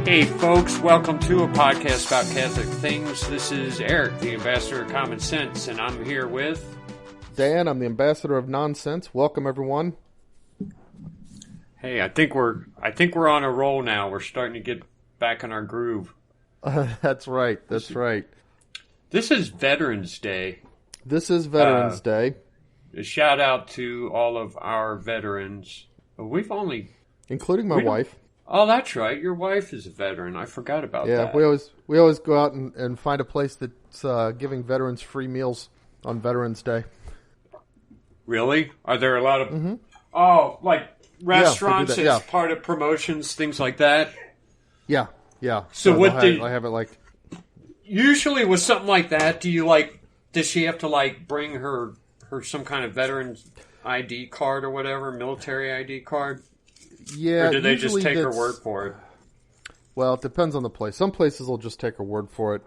Hey folks, welcome to a podcast about Catholic things. This is Eric, the ambassador of common sense, and I'm here with Dan. I'm the ambassador of nonsense. Welcome everyone. Hey, I think we're on a roll now. We're starting to get back in our groove. That's right. This is Veterans Day. This is Veterans Day. A shout out to all of our veterans. Including my wife. Oh, that's right. Your wife is a veteran. I forgot about that. Yeah, we always go out and find a place that's giving veterans free meals on Veterans Day. Really? Are there a lot of like restaurants as part of promotions, things like that? Yeah. So I have it like usually with something like that, does she have to bring her some kind of veteran's ID card or whatever, military ID card? Yeah. Or do they just take her word for it? Well, it depends on the place. Some places will just take her word for it.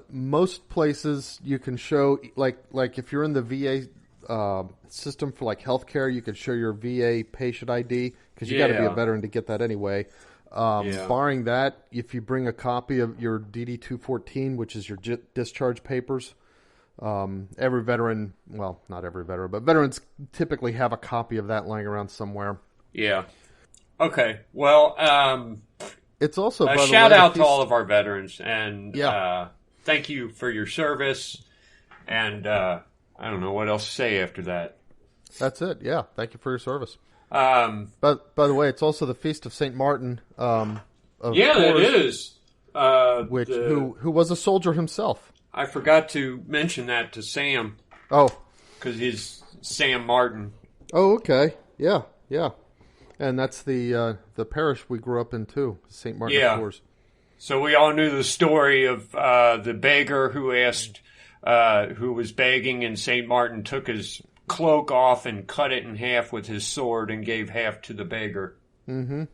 Most places you can show, like if you're in the VA system for like healthcare, you can show your VA patient ID because you got to be a veteran to get that anyway. Barring that, if you bring a copy of your DD-214, which is your discharge papers, every veteran, well, not every veteran, but veterans typically have a copy of that lying around somewhere. Yeah. Okay. Well, it's also a shout out to all of our veterans, and thank you for your service. And I don't know what else to say after that. That's it. Yeah. Thank you for your service. But by the way, it's also the Feast of St. Martin. It is. Who was a soldier himself. I forgot to mention that to Sam. Oh. Because he's Sam Martin. Oh, okay. Yeah. And that's the parish we grew up in, too, St. Martin of Tours. So we all knew the story of the beggar who was begging, and St. Martin took his cloak off and cut it in half with his sword and gave half to the beggar. Mm-hmm.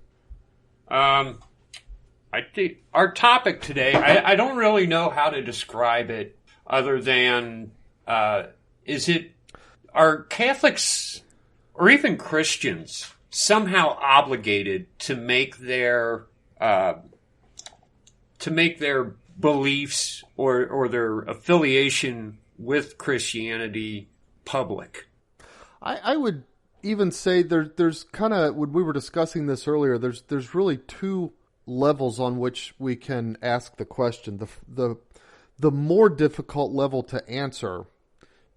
I think our topic today, I don't really know how to describe it other than, are Catholics or even Christians somehow obligated to make their beliefs or their affiliation with Christianity public? I would even say there's kind of, when we were discussing this earlier, there's really two levels on which we can ask the question. The more difficult level to answer,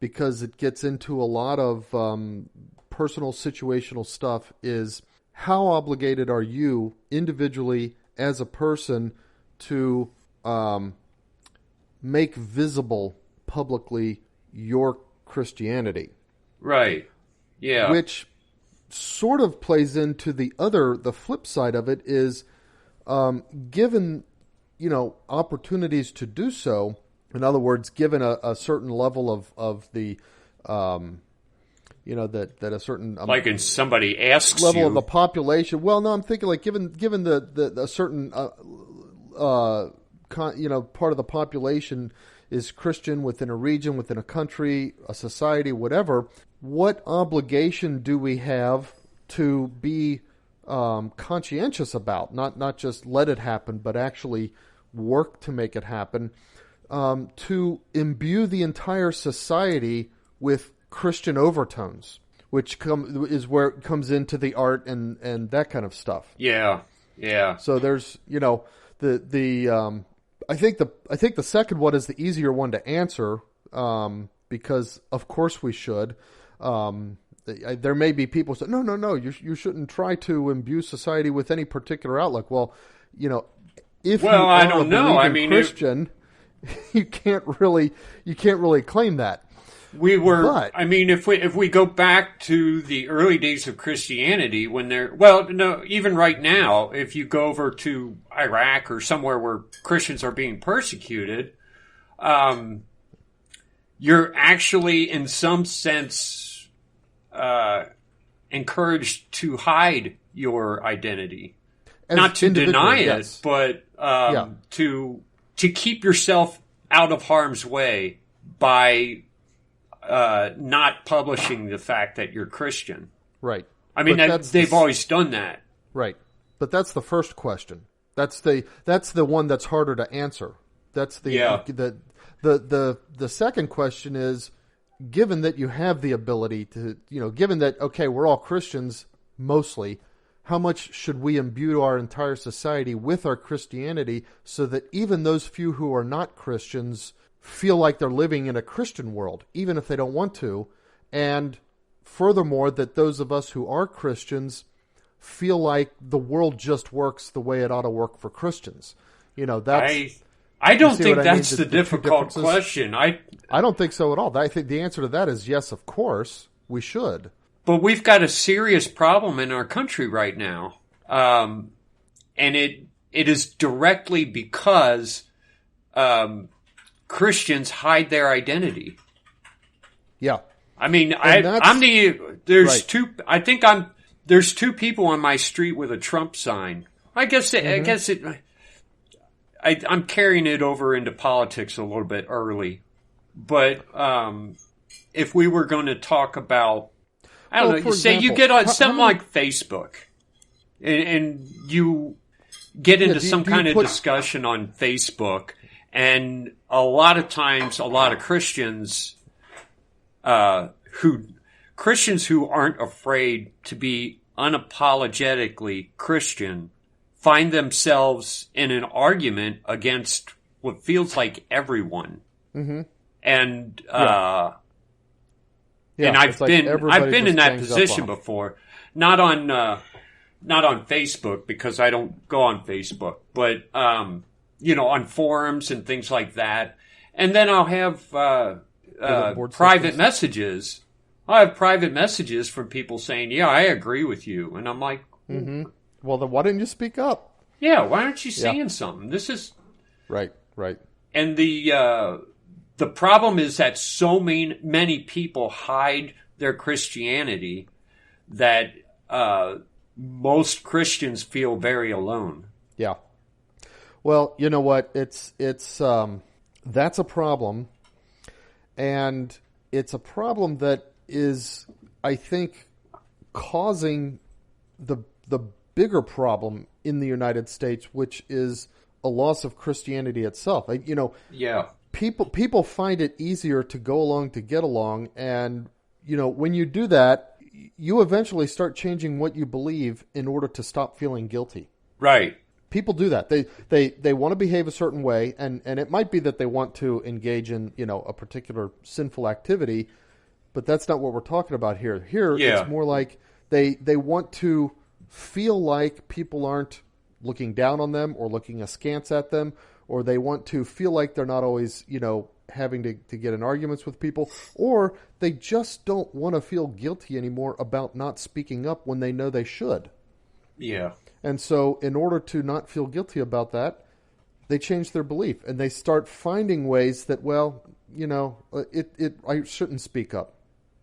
because it gets into a lot of personal situational stuff, is how obligated are you individually as a person to make visible publicly your Christianity. Right. Yeah. Which sort of plays into the flip side of it is, given, opportunities to do so, in other words, given a certain level of the, that a certain like in somebody asks level you of the population. Well, no, I'm thinking like given the certain part of the population is Christian within a region, within a country, a society, whatever. What obligation do we have to be conscientious about, not just let it happen, but actually work to make it happen, to imbue the entire society with Christian overtones, which is where it comes into the art and that kind of stuff. Yeah. So there's, I think the second one is the easier one to answer, because of course we should. There may be people who say, no, you shouldn't try to imbue society with any particular outlook. Well, if you are I don't know. I mean, Christian, you can't really claim that. If we go back to the early days of Christianity, even right now, if you go over to Iraq or somewhere where Christians are being persecuted, you're actually, in some sense, encouraged to hide your identity. As not to deny yes. it, but to keep yourself out of harm's way by not publishing the fact that you're Christian. Right. I mean, they've always done that. Right. But that's the first question. That's the one that's harder to answer. That's the second question is, given that you have the ability to, given that, okay, we're all Christians mostly, how much should we imbue our entire society with our Christianity so that even those few who are not Christians feel like they're living in a Christian world, even if they don't want to? And furthermore, that those of us who are Christians feel like the world just works the way it ought to work for Christians. I don't think that's the difficult question. I don't think so at all. I think the answer to that is yes, of course, we should. But we've got a serious problem in our country right now. And it is directly because Christians hide their identity. Yeah. I mean, there's two people on my street with a Trump sign. I'm carrying it over into politics a little bit early. But if we were going to talk about, I don't know, you say you get on something like Facebook and you get into some kind of discussion on Facebook, and a lot of times a lot of Christians who aren't afraid to be unapologetically Christian find themselves in an argument against what feels like everyone. Mm-hmm. And and I've been in that position before. Not on Facebook, because I don't go on Facebook, but on forums and things like that. And then I'll have private messages. I have private messages from people saying, "Yeah, I agree with you," and I'm like, mm-hmm. Well, then why didn't you speak up? Yeah, why aren't you saying something? This is right. And the problem is that so many people hide their Christianity that most Christians feel very alone. Yeah. Well, you know what? It's that's a problem, and it's a problem that is, I think, causing the bigger problem in the United States, which is a loss of Christianity itself. People find it easier to go along to get along, and when you do that, you eventually start changing what you believe in order to stop feeling guilty. Right. People do that. They want to behave a certain way, and it might be that they want to engage in a particular sinful activity, but that's not what we're talking about here. Here, it's more like they want to feel like people aren't looking down on them or looking askance at them, or they want to feel like they're not always, having to get in arguments with people, or they just don't want to feel guilty anymore about not speaking up when they know they should. Yeah. And so in order to not feel guilty about that, they change their belief, and they start finding ways that, I shouldn't speak up.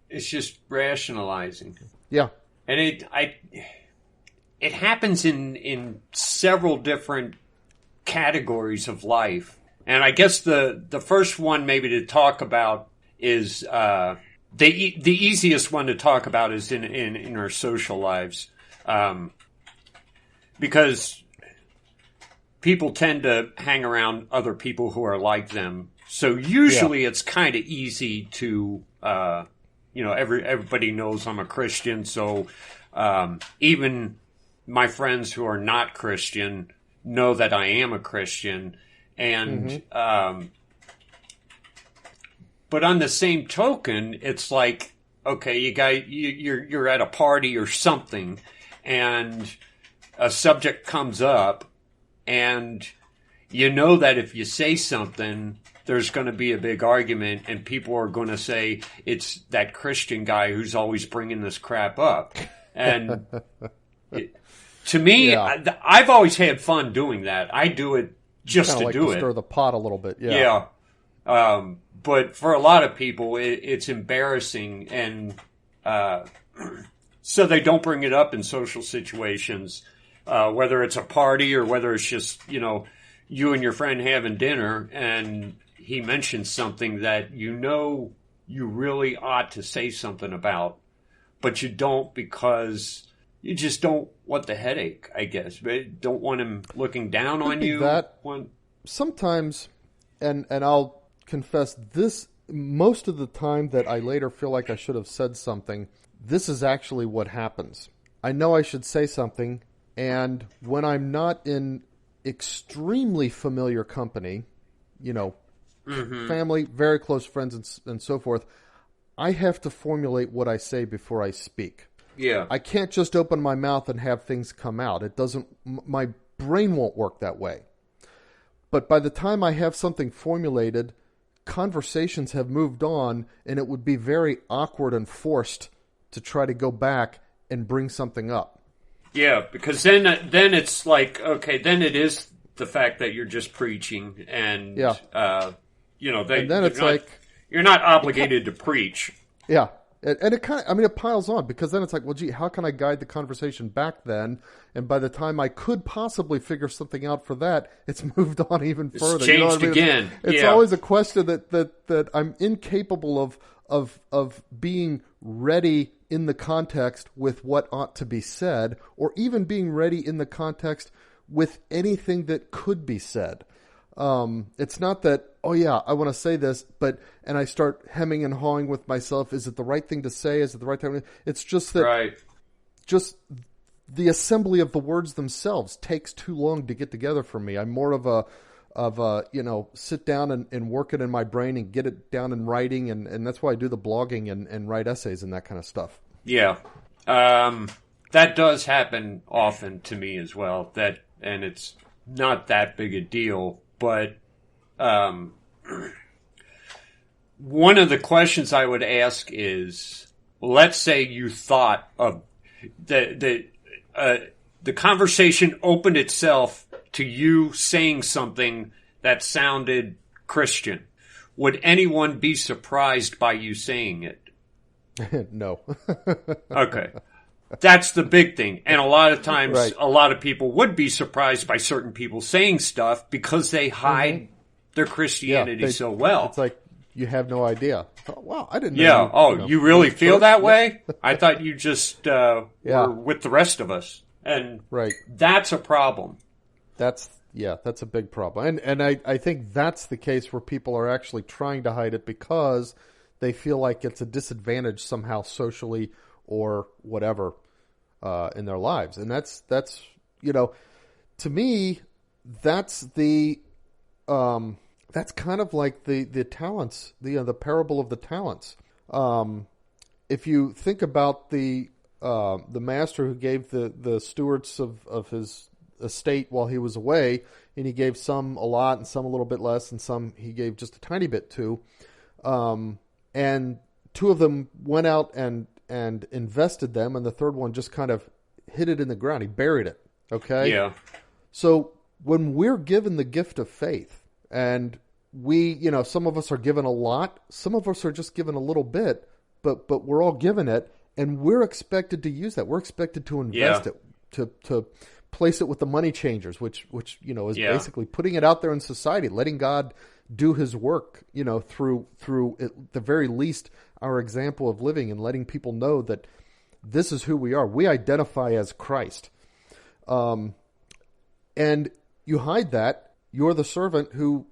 It's just rationalizing. Yeah. And it happens in several different categories of life. And I guess the first one maybe to talk about is the easiest one to talk about is in our social lives. Because people tend to hang around other people who are like them. So usually it's kind of easy to, everybody knows I'm a Christian. So even my friends who are not Christian know that I am a Christian. And, but on the same token, it's like, okay, you're at a party or something, and a subject comes up, and you know that if you say something, there's going to be a big argument, and people are going to say it's that Christian guy who's always bringing this crap up. And to me, I've always had fun doing that. I do it just to do it. Stir the pot a little bit. Yeah. But for a lot of people, it's embarrassing, and so they don't bring it up in social situations. Whether it's a party or whether it's just, you and your friend having dinner and he mentions something that you really ought to say something about, but you don't because you just don't want the headache, I guess. But don't want him looking down on you. Sometimes, and I'll confess this, most of the time that I later feel like I should have said something, this is actually what happens. I know I should say something, and when I'm not in extremely familiar company, family, very close friends, and so forth, I have to formulate what I say before I speak. Yeah. I can't just open my mouth and have things come out. It doesn't, my brain won't work that way. But by the time I have something formulated, conversations have moved on, and it would be very awkward and forced to try to go back and bring something up. Yeah, because then it's like, okay, then it is the fact that you're just preaching, and and then it's you're not obligated to preach. Yeah. And it kind of, it piles on, because then it's like, well, gee, how can I guide the conversation back then? And by the time I could possibly figure something out for that, it's moved on even further. It's changed again. It's always a question that I'm incapable of being ready in the context with what ought to be said, or even being ready in the context with anything that could be said. It's not that, oh yeah, I want to say this, and I start hemming and hawing with myself. Is it the right thing to say? Is it the right time? It's just that, just the assembly of the words themselves takes too long to get together for me. I'm more of a sit down and work it in my brain and get it down in writing. And that's why I do the blogging and write essays and that kind of stuff. Yeah. That does happen often to me as well. And it's not that big a deal. But one of the questions I would ask is, let's say you thought of the conversation opened itself to you saying something that sounded Christian. Would anyone be surprised by you saying it? No. Okay. That's the big thing. And a lot of times, a lot of people would be surprised by certain people saying stuff because they hide their Christianity so well. It's like, you have no idea. Oh, wow, I didn't know. Yeah, you really feel that way? I thought you just were with the rest of us. And that's a problem. That's a big problem. And I think that's the case where people are actually trying to hide it because they feel like it's a disadvantage somehow socially or whatever in their lives. And that's to me, that's the that's kind of like the talents, the parable of the talents. If you think about the master who gave the stewards of his estate while he was away, and he gave some a lot and some a little bit less, and some he gave just a tiny bit to, and two of them went out and invested them, and the third one just kind of hid it in the ground. He buried it. Okay? Yeah. So when we're given the gift of faith, and we, some of us are given a lot, some of us are just given a little bit, but we're all given it, and we're expected to use that. We're expected to invest it, to place it with the money changers, which is basically putting it out there in society, letting God do his work, through at the very least our example of living, and letting people know that this is who we are. We identify as Christ. And you hide that. You're the servant who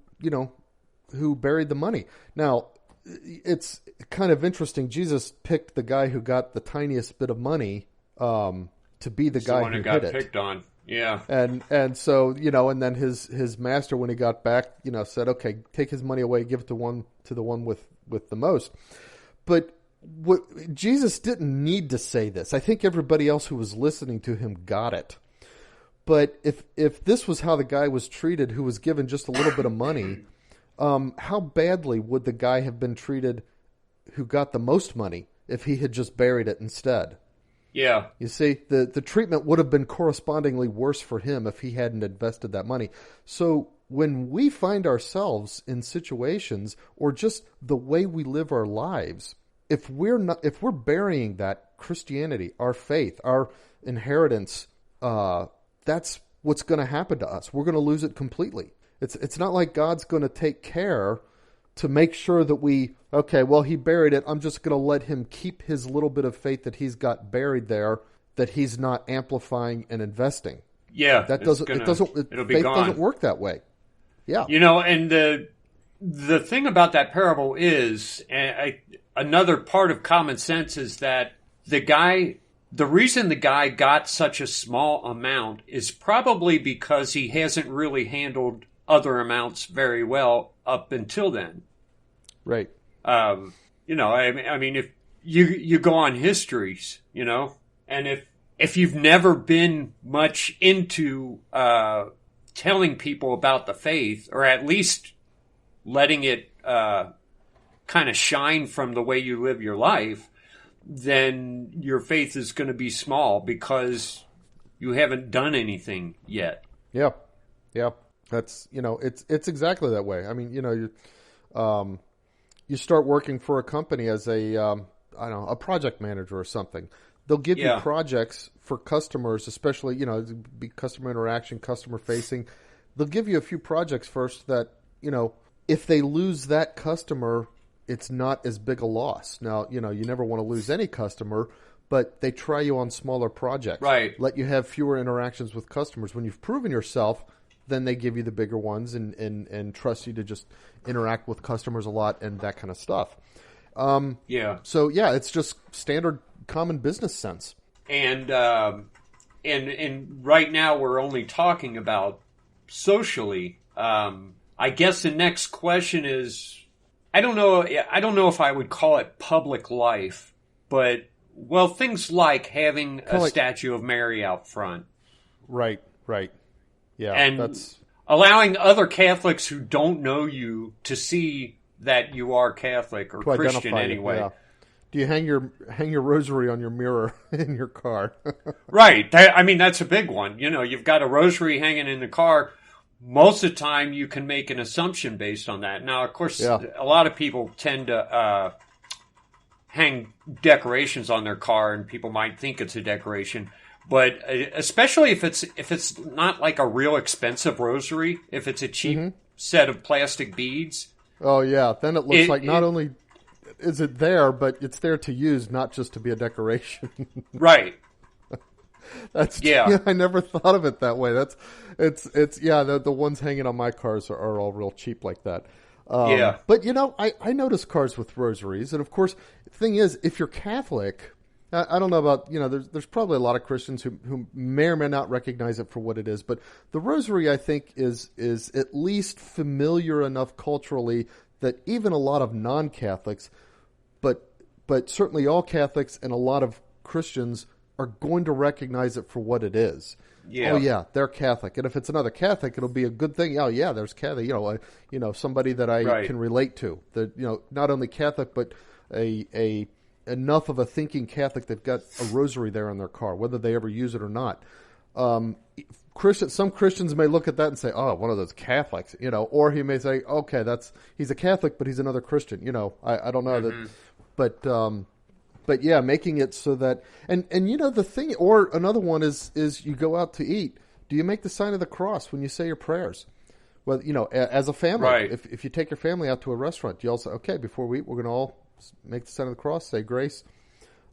buried the money. Now, it's kind of interesting. Jesus picked the guy who got the tiniest bit of money to be the guy who got picked on. Yeah. And so, and then his master, when he got back, said, okay, take his money away, give it to the one with the most. But Jesus didn't need to say this. I think everybody else who was listening to him got it. But if this was how the guy was treated, who was given just a little bit of money, how badly would the guy have been treated who got the most money if he had just buried it instead? Yeah. You see, the treatment would have been correspondingly worse for him if he hadn't invested that money. So when we find ourselves in situations, or just the way we live our lives, if we're burying that Christianity, our faith, our inheritance, that's what's going to happen to us. We're going to lose it completely. It's not like God's going to take care to make sure that he buried it, I'm just going to let him keep his little bit of faith that he's got buried there. that he's not amplifying and investing. Yeah, That doesn't. It'll be faith gone. doesn't work that way. Yeah. And the thing about that parable is, another part of common sense is that the reason the guy got such a small amount is probably because he hasn't really handled other amounts very well up until then. Right. I mean, if you go on histories, and if you've never been much into telling people about the faith, or at least letting it kind of shine from the way you live your life, then your faith is going to be small because you haven't done anything yet. Yeah. Yeah. That's, it's exactly that way. I mean, you start working for a company as a project manager or something. They'll give you projects for customers, especially, be customer interaction, customer facing. They'll give you a few projects first that, if they lose that customer, it's not as big a loss. Now, you never want to lose any customer, but they try you on smaller projects. Right. Let you have fewer interactions with customers. When you've proven yourself, then they give you the bigger ones and trust you to just interact with customers a lot and that kind of stuff. So, it's just standard common business sense. And right now we're only talking about socially. I guess the next question is, I don't know if I would call it public life, but, things like having a statue of Mary out front. Right. Yeah, and that's allowing other Catholics who don't know you to see that you are Catholic or Christian anyway. Yeah. Do you hang your rosary on your mirror in your car? Right. That's a big one. You've got a rosary hanging in the car. Most of the time, you can make an assumption based on that. Now, of course, a lot of people tend to hang decorations on their car, and people might think it's a decoration. But especially if it's not like a real expensive rosary, if it's a cheap set of plastic beads. Oh yeah, then it looks like not only is it there, but it's there to use, not just to be a decoration. Right. I never thought of it that way. The ones hanging on my cars are all real cheap like that. But I notice cars with rosaries, and of course, the thing is, if you're Catholic, I don't know about, there's probably a lot of Christians who may or may not recognize it for what it is, but the rosary, I think, is at least familiar enough culturally that even a lot of non-Catholics, but certainly all Catholics and a lot of Christians are going to recognize it for what it is. Yeah. Oh yeah, they're Catholic, and if it's another Catholic, it'll be a good thing. Oh yeah, there's Catholic. Somebody that I can relate to. That not only Catholic, but a enough of a thinking Catholic they've got a rosary there in their car, whether they ever use it or not. Some Christians may look at that and say, "Oh, one of those Catholics," or he may say, "Okay, he's a Catholic, but he's another Christian." I don't know that, but yeah, making it so that and the thing, or another one is you go out to eat. Do you make the sign of the cross when you say your prayers? Well, as a family, right. If you take your family out to a restaurant, you all say, "Okay, before we eat, we're going to all make the sign of the cross, say grace."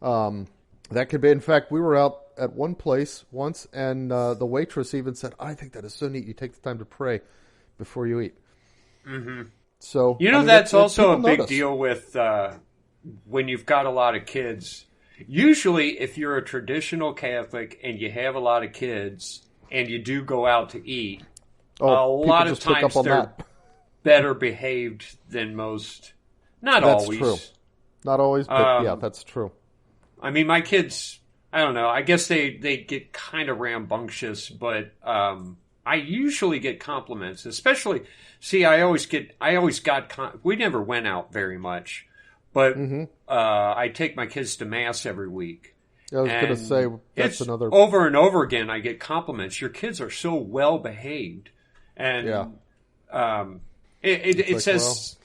That could be. In fact, we were out at one place once, and the waitress even said, "I think that is so neat. You take the time to pray before you eat." Mm-hmm. So that's also a big deal with when you've got a lot of kids. Usually, if you're a traditional Catholic and you have a lot of kids and you do go out to eat, a lot of times they're better behaved than most. Not always. That's true. Not always, but that's true. My kids, I don't know. I guess they get kind of rambunctious, but I usually get compliments. Especially, we never went out very much, but I take my kids to mass every week. I was going to say that's another. Over and over again, I get compliments. Your kids are so well behaved, and it says.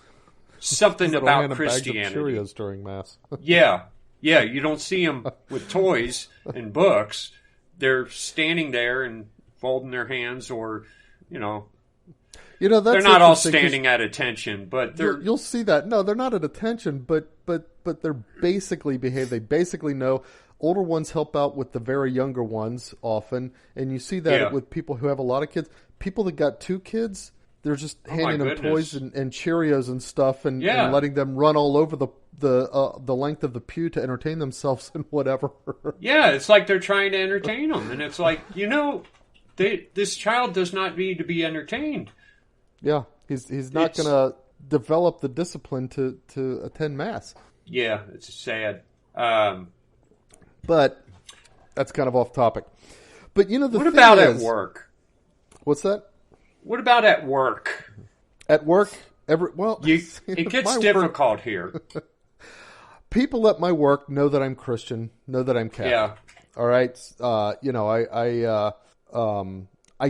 Something about Christianity. Cheerios during mass. Yeah. You don't see them with toys and books. They're standing there and folding their hands, or that's they're not all standing at attention, but you'll see that. No, they're not at attention, but they're basically behave. They basically know, older ones help out with the very younger ones often, and you see that with people who have a lot of kids. People that got 2 kids, they're just handing them toys and Cheerios and stuff, and letting them run all over the length of the pew to entertain themselves and whatever. Yeah, it's like they're trying to entertain them, and it's like, this child does not need to be entertained. Yeah, he's not going to develop the discipline to attend Mass. Yeah, it's sad. But that's kind of off topic. But what about at work? What's that? What about at work? At work, it gets difficult here. People at my work know that I'm Christian, know that I'm Catholic. Yeah. All right. I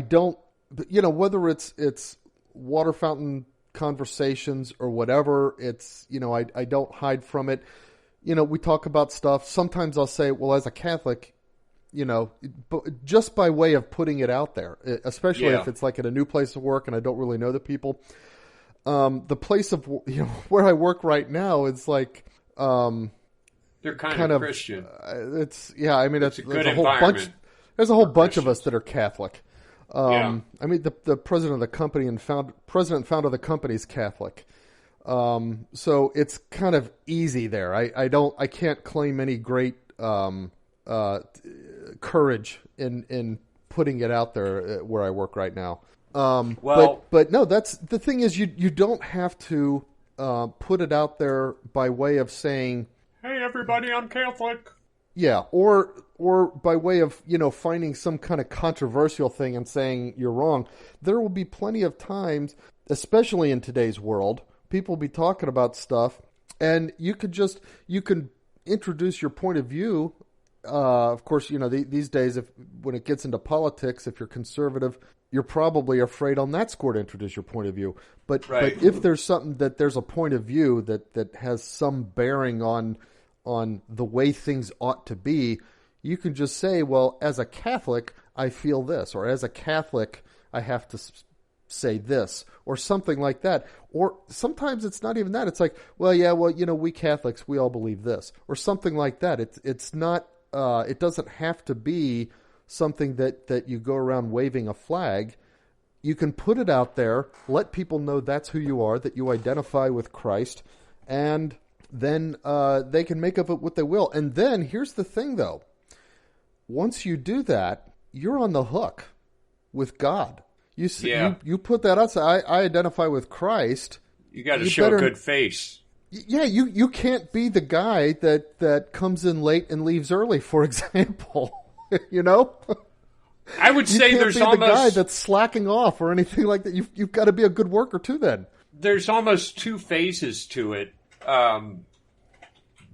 don't. Whether it's water fountain conversations or whatever, it's I don't hide from it. We talk about stuff. Sometimes I'll say, well, as a Catholic, just by way of putting it out there, especially if it's like at a new place of work and I don't really know the people. The place of where I work right now, it's like they're kind of Christian. It's it's a good environment. There's a whole bunch of us that are Catholic. The president of the company and founder of the company is Catholic. So it's kind of easy there. I can't claim any great courage in putting it out there where I work right now. But no, that's the thing is you don't have to put it out there by way of saying, "Hey, everybody, I'm Catholic." Yeah, or by way of finding some kind of controversial thing and saying you're wrong. There will be plenty of times, especially in today's world, people will be talking about stuff, and you can introduce your point of view. Of course, these days, when it gets into politics, if you're conservative, you're probably afraid on that score to introduce your point of view. But if there's something that there's a point of view that has some bearing on the way things ought to be, you can just say, well, as a Catholic, I feel this, or as a Catholic, I have to say this, or something like that. Or sometimes it's not even that. It's like, we Catholics, we all believe this, or something like that. It's not. It doesn't have to be something that you go around waving a flag. You can put it out there, let people know that's who you are, that you identify with Christ, and then they can make of it what they will. And then here's the thing, though. Once you do that, you're on the hook with God. You put that out. Say, I identify with Christ. You got to show a good face. Yeah, you can't be the guy that comes in late and leaves early, for example. I would say there's almost the guy that's slacking off or anything like that. You've got to be a good worker too. Then there's almost 2 phases to it.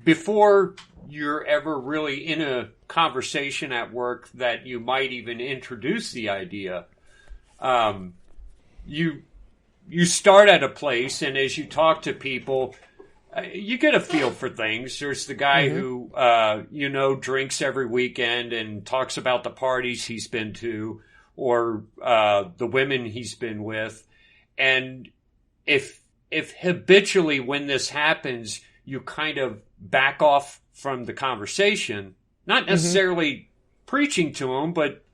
Before you're ever really in a conversation at work that you might even introduce the idea, you start at a place, and as you talk to people, you get a feel for things. There's the guy who, drinks every weekend and talks about the parties he's been to, or the women he's been with. And if habitually when this happens, you kind of back off from the conversation, not necessarily preaching to him, but,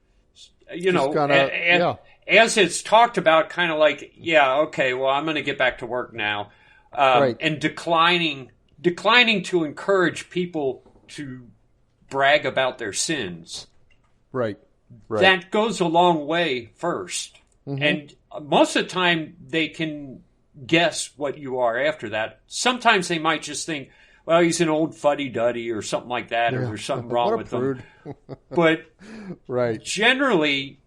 as it's talked about, kind of like, okay, well, I'm going to get back to work now. And declining to encourage people to brag about their sins. Right. That goes a long way first. And most of the time they can guess what you are after that. Sometimes they might just think, well, he's an old fuddy-duddy or something like that, or there's something wrong with him. But generally,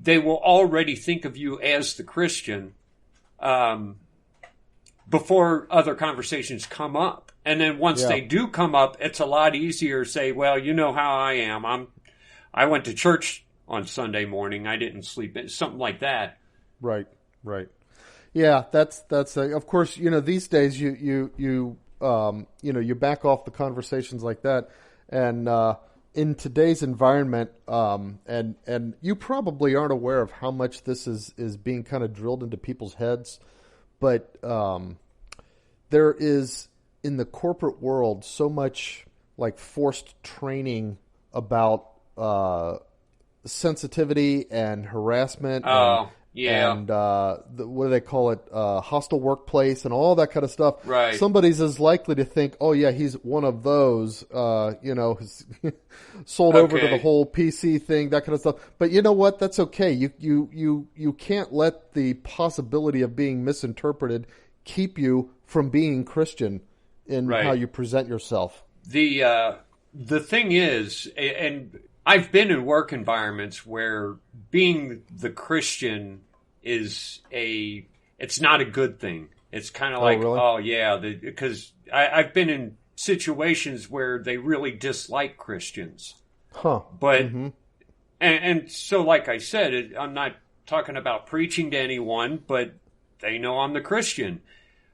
they will already think of you as the Christian before other conversations come up. And then once they do come up, it's a lot easier to say, well, you know how I am. I went to church on Sunday morning. I didn't sleep in, something like that. Right. Yeah, that's of course, these days you back off the conversations like that, and in today's environment, and you probably aren't aware of how much this is being kind of drilled into people's heads, but there is in the corporate world so much like forced training about sensitivity and harassment. Oh, yeah. And what do they call it? Hostile workplace and all that kind of stuff. Right. Somebody's as likely to think, oh yeah, he's one of those. Who's sold over to the whole PC thing, that kind of stuff. But you know what? That's okay. You can't let the possibility of being misinterpreted keep you from being Christian in how you present yourself. The thing is, and I've been in work environments where being the Christian it's not a good thing. It's kind of like, really? oh yeah, because I've been in situations where they really dislike Christians. Huh. But, and so like I said, I'm not talking about preaching to anyone, but they know I'm the Christian.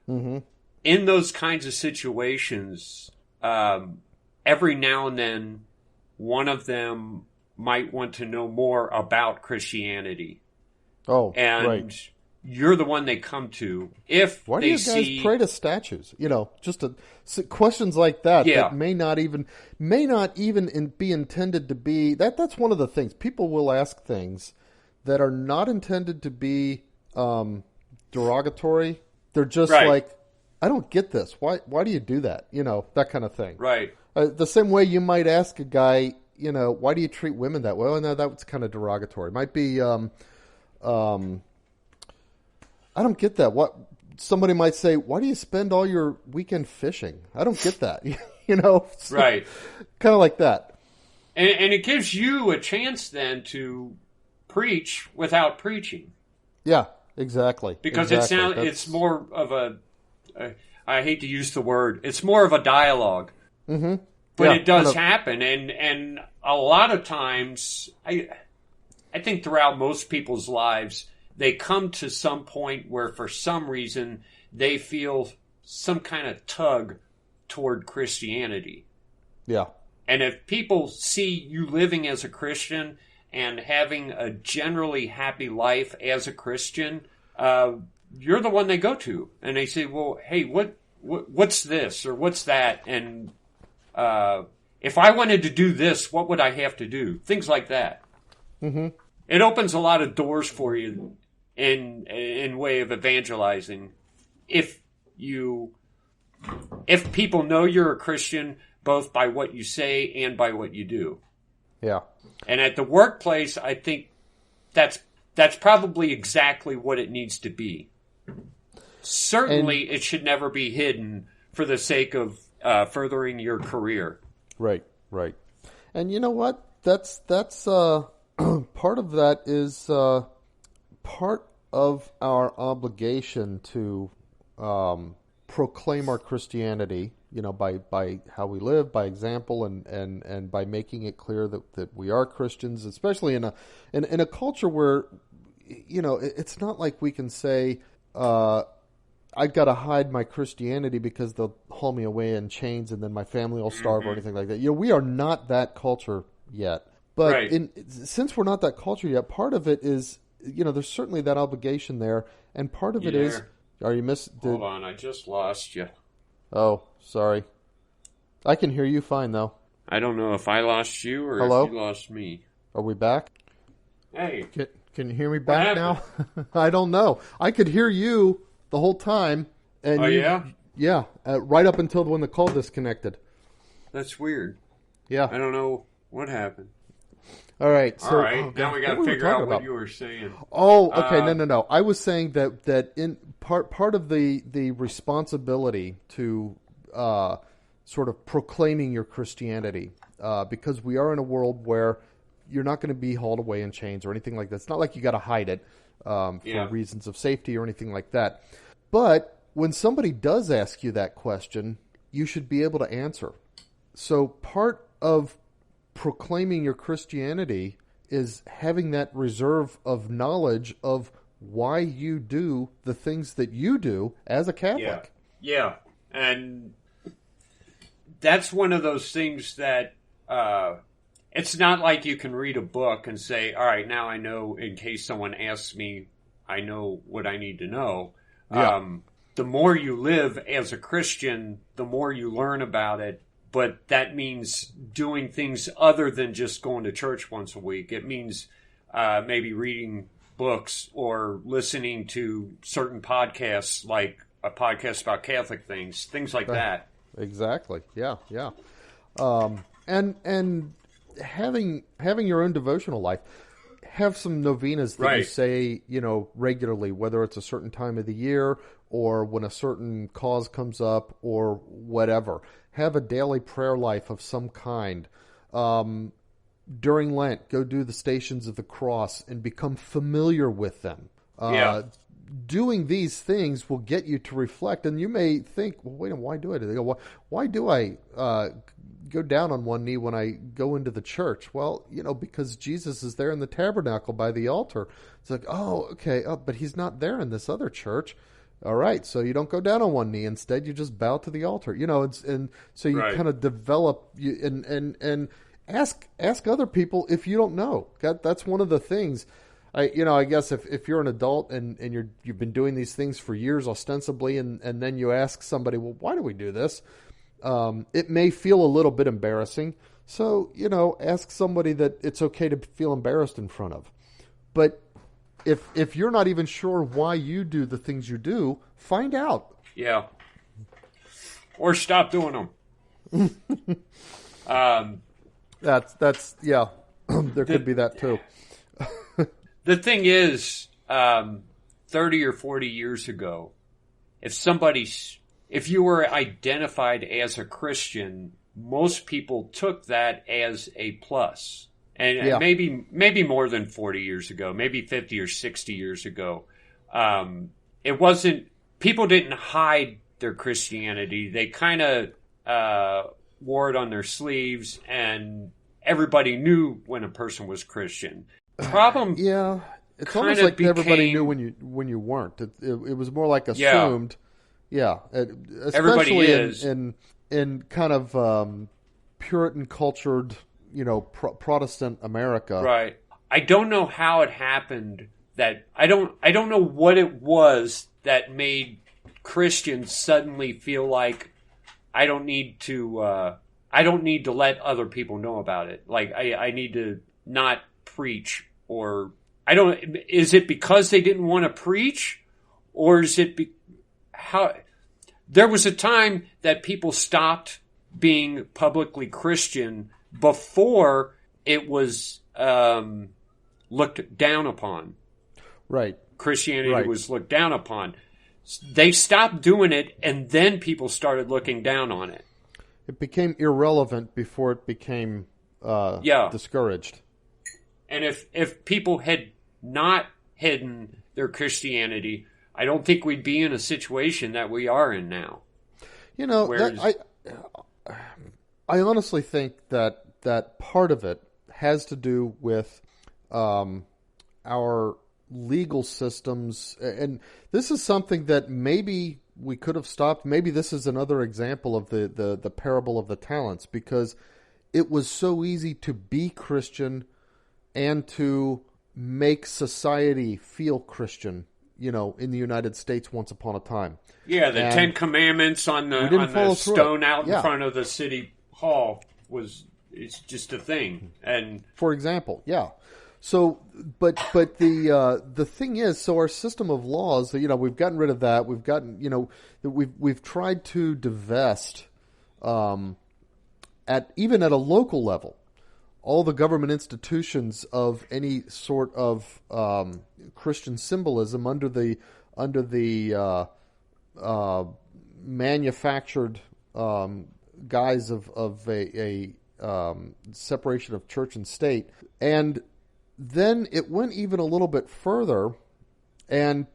Mm-hmm. In those kinds of situations, every now and then, one of them might want to know more about Christianity. Oh, and right. You're the one they come to. Why do you guys pray to statues? Just questions like that that may not even be intended to be. That's one of the things. People will ask things that are not intended to be derogatory. They're just like, I don't get this. Why do you do that? That kind of thing. Right. The same way you might ask a guy, why do you treat women that way? Well, no, that's kind of derogatory. It might be, I don't get that. What somebody might say, why do you spend all your weekend fishing? I don't get that. Right. Kind of like that. And it gives you a chance then to preach without preaching. Yeah, exactly. Because it's more of I hate to use the word, it's more of a dialogue. Mm-hmm. But it does happen. And a lot of times, I think throughout most people's lives, they come to some point where for some reason they feel some kind of tug toward Christianity. Yeah. And if people see you living as a Christian and having a generally happy life as a Christian, you're the one they go to. And they say, well, hey, what's this or what's that? And if I wanted to do this, what would I have to do? Things like that. Mm-hmm. It opens a lot of doors for you in way of evangelizing. If people know you're a Christian, both by what you say and by what you do. Yeah. And at the workplace, I think that's probably exactly what it needs to be. Certainly, it should never be hidden for the sake of furthering your career. Right. And you know what? That's part of that is part of our obligation to proclaim our Christianity, by how we live, by example, and by making it clear that we are Christians, especially in a culture where, it's not like we can say, I've got to hide my Christianity because they'll haul me away in chains and then my family will starve or anything like that. We are not that culture yet. But since we're not that culture yet, part of it is, there's certainly that obligation there. And part of it is, are you Hold on, I just lost you. Oh, sorry. I can hear you fine, though. I don't know if I lost you or Hello? if you lost me. Are we back? Hey. Can you hear me back now? I don't know. I could hear you the whole time. And yeah? Yeah, right up until when the call disconnected. That's weird. Yeah. I don't know what happened. All right. So, now we got to figure out what you were saying. Oh, okay. No. I was saying that in part of the responsibility to sort of proclaiming your Christianity, because we are in a world where you're not going to be hauled away in chains or anything like that. It's not like you got to hide it for reasons of safety or anything like that. But when somebody does ask you that question, you should be able to answer. So part of proclaiming your Christianity is having that reserve of knowledge of why you do the things that you do as a Catholic. Yeah. And that's one of those things that it's not like you can read a book and say, all right, now I know, in case someone asks me, I know what I need to know. Yeah. The more you live as a Christian, the more you learn about it, but that means doing things other than just going to church once a week. It means maybe reading books or listening to certain podcasts, like a podcast about Catholic things like that. Exactly. Yeah. And having your own devotional life. Have some novenas that you say, regularly, whether it's a certain time of the year or when a certain cause comes up or whatever. Have a daily prayer life of some kind. During Lent, go do the Stations of the Cross and become familiar with them. Doing these things will get you to reflect, and you may think, well, wait a minute, why do I do that? Why do I go down on one knee when I go into the church? Well, because Jesus is there in the tabernacle by the altar. It's like, oh, okay, but he's not there in this other church. All right, so you don't go down on one knee. Instead, you just bow to the altar. And so you kind of develop and ask other people if you don't know. That's one of the things. I guess if you're an adult and you've been doing these things for years ostensibly, and then you ask somebody, well, why do we do this? It may feel a little bit embarrassing. So, ask somebody that it's okay to feel embarrassed in front of. But if you're not even sure why you do the things you do, find out. Yeah. Or stop doing them. That's yeah. There could be that too. The thing is, 30 or 40 years ago, if you were identified as a Christian, most people took that as a plus. And maybe more than 40 years ago, maybe 50 or 60 years ago. People didn't hide their Christianity. They kind of wore it on their sleeves, and everybody knew when a person was Christian. Problem, it's almost like everybody knew when you weren't. It was more like assumed. Especially everybody is in kind of Puritan cultured, Protestant America. Right. I don't know how it happened that I don't know what it was that made Christians suddenly feel like I don't need to let other people know about it. Like I need to not preach, or is it because they didn't want to preach, or is it how there was a time that people stopped being publicly Christian before it was looked down upon. Right. Christianity was looked down upon. They stopped doing it, and then people started looking down on it. It became irrelevant before it became discouraged. And if people had not hidden their Christianity, I don't think we'd be in a situation that we are in now. I honestly think that part of it has to do with our legal systems, and this is something that maybe we could have stopped. Maybe this is another example of the parable of the talents, because it was so easy to be Christian and to make society feel Christian, in the United States once upon a time. Yeah, the Ten Commandments on the stone out in front of the city hall it's just a thing. And for example, So, but the thing is, so our system of laws, we've gotten rid of that. We've gotten, we've tried to divest, even at a local level, all the government institutions of any sort of Christian symbolism under the manufactured guise of a separation of church and state. And then it went even a little bit further and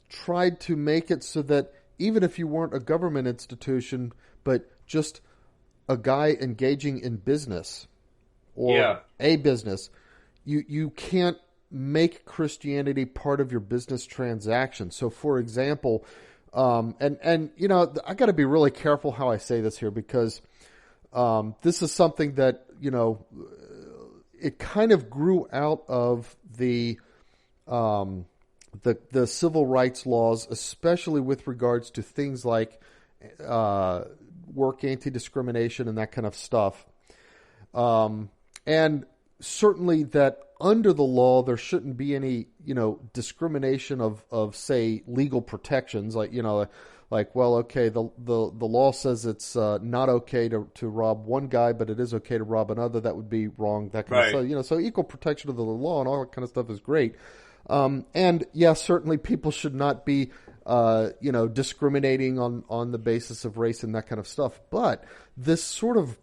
tried to make it so that even if you weren't a government institution, but just a guy engaging in business or a business, you can't make Christianity part of your business transaction. So, for example, I got to be really careful how I say this here, because this is something that, it kind of grew out of the civil rights laws, especially with regards to things like work anti-discrimination and that kind of stuff. And certainly that under the law, there shouldn't be any, discrimination of say, legal protections. Well, okay, the law says it's not okay to rob one guy, but it is okay to rob another. That would be wrong. That kind of stuff. So equal protection of the law and all that kind of stuff is great. And yes, certainly people should not be, discriminating on the basis of race and that kind of stuff. But this sort of,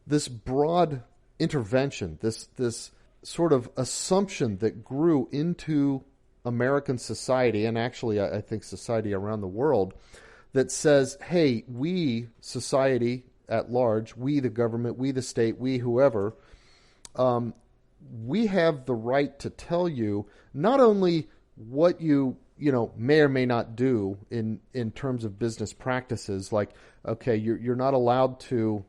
this broad intervention, this sort of assumption that grew into American society, and actually I think society around the world, that says, hey, we, society at large, we the government, we the state, we whoever, we have the right to tell you not only what you may or may not do in terms of business practices, like, okay, you're not allowed to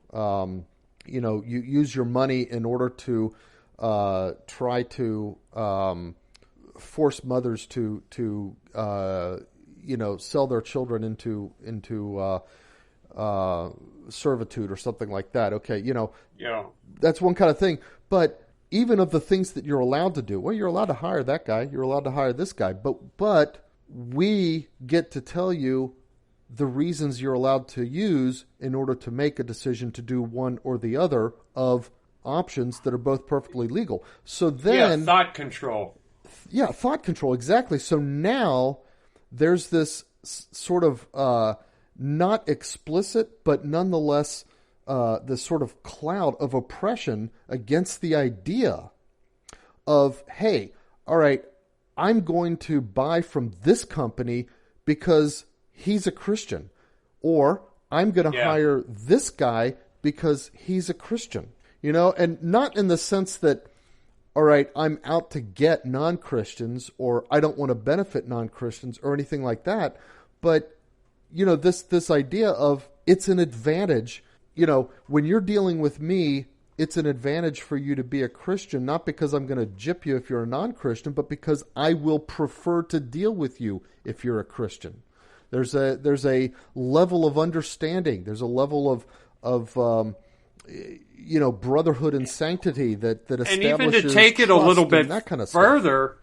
you use your money in order to try to force mothers to sell their children into servitude or something like that. Okay, that's one kind of thing. But even of the things that you're allowed to do, well, you're allowed to hire that guy, you're allowed to hire this guy, but we get to tell you the reasons you're allowed to use in order to make a decision to do one or the other of options that are both perfectly legal. So then... thought control. Yeah, thought control, exactly. So now there's this sort of not explicit, but nonetheless this sort of cloud of oppression against the idea of, hey, all right, I'm going to buy from this company because he's a Christian, or I'm going to hire this guy because he's a Christian, and not in the sense that, all right, I'm out to get non-Christians, or I don't want to benefit non-Christians or anything like that. But, this idea of it's an advantage, when you're dealing with me, it's an advantage for you to be a Christian, not because I'm going to gyp you if you're a non-Christian, but because I will prefer to deal with you if you're a Christian. There's a level of understanding. There's a level of brotherhood and sanctity that establishes. And even to take it a little bit kind of further,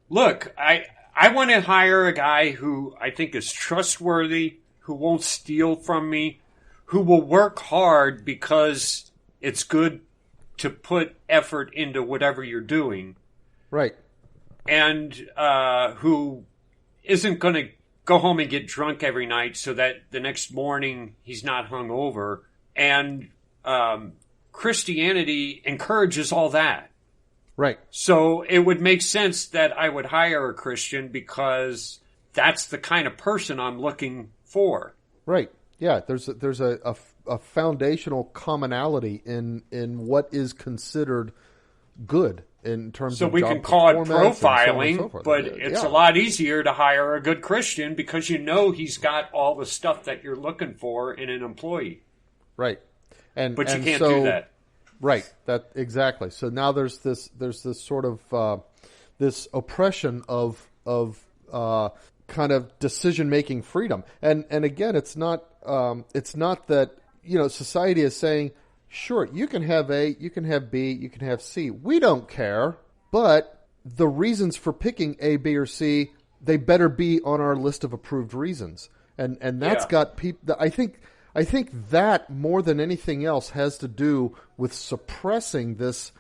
look, I want to hire a guy who I think is trustworthy, who won't steal from me, who will work hard because it's good to put effort into whatever you're doing. Right. And who isn't going to go home and get drunk every night so that the next morning he's not hungover. And Christianity encourages all that. Right. So it would make sense that I would hire a Christian because that's the kind of person I'm looking for. Right. Yeah. There's a foundational commonality in what is considered good in terms so of we job can call it and profiling, so forth. but it's a lot easier to hire a good Christian because he's got all the stuff that you're looking for in an employee. Right. But you can't do that. Right. That exactly. So now there's this sort of this oppression of kind of decision-making freedom. And again, it's not that, society is saying, sure, you can have A, you can have B, you can have C. We don't care, but the reasons for picking A, B, or C, they better be on our list of approved reasons. And that's got people. I think that more than anything else has to do with suppressing this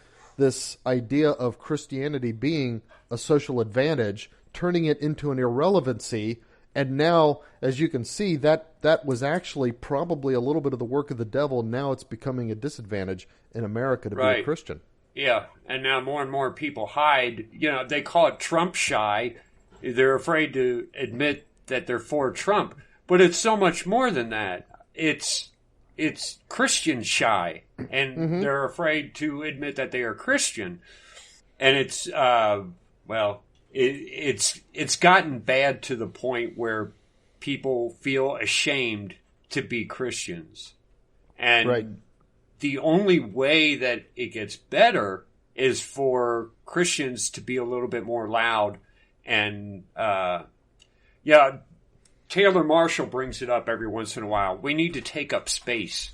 idea of Christianity being a social advantage, turning it into an irrelevancy. And now, as you can see, that was actually probably a little bit of the work of the devil. Now it's becoming a disadvantage in America to be a Christian. Yeah, and now more and more people hide. They call it Trump shy. They're afraid to admit that they're for Trump. But it's so much more than that. It's Christian shy, and they're afraid to admit that they are Christian. And it's it's gotten bad to the point where people feel ashamed to be Christians. And the only way that it gets better is for Christians to be a little bit more loud and Taylor Marshall brings it up every once in a while. We need to take up space.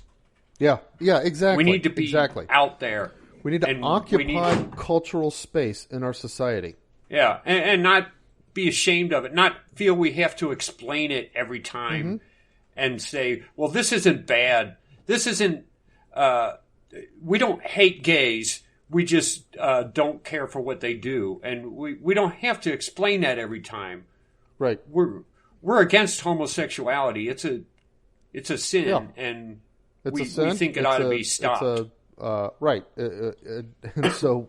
Yeah, exactly. We need to be out there. We need to occupy cultural space in our society. Yeah, and not be ashamed of it. Not feel we have to explain it every time and say, well, this isn't bad. This isn't... we don't hate gays. We just don't care for what they do. And we don't have to explain that every time. Right. We're against homosexuality. It's a sin, and we think it ought to be stopped. Right. And so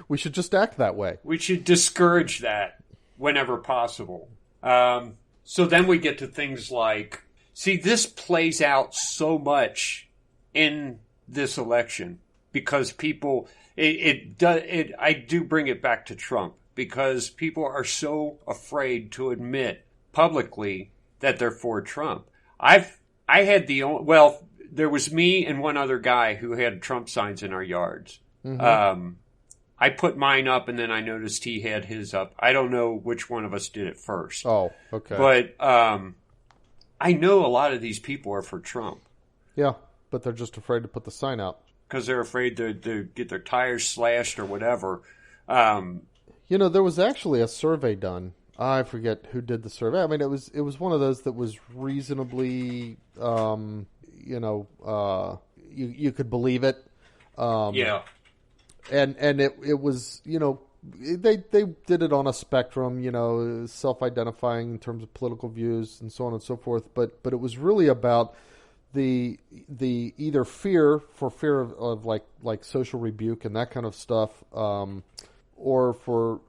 we should just act that way. We should discourage that whenever possible. So then we get to things like, see, this plays out so much in this election because people, I do bring it back to Trump because people are so afraid to admit publicly that they're for Trump. There was me and one other guy who had Trump signs in our yards. I put mine up and then I noticed he had his up. I don't know which one of us did it first. Oh, okay. But I know a lot of these people are for Trump. Yeah, but they're just afraid to put the sign out. Because they're afraid to get their tires slashed or whatever. There was actually a survey done. I forget who did the survey. I mean, it was one of those that was reasonably, you could believe it. Yeah. And it was, they did it on a spectrum, self-identifying in terms of political views and so on and so forth. But it was really about the either fear of like social rebuke and that kind of stuff, or for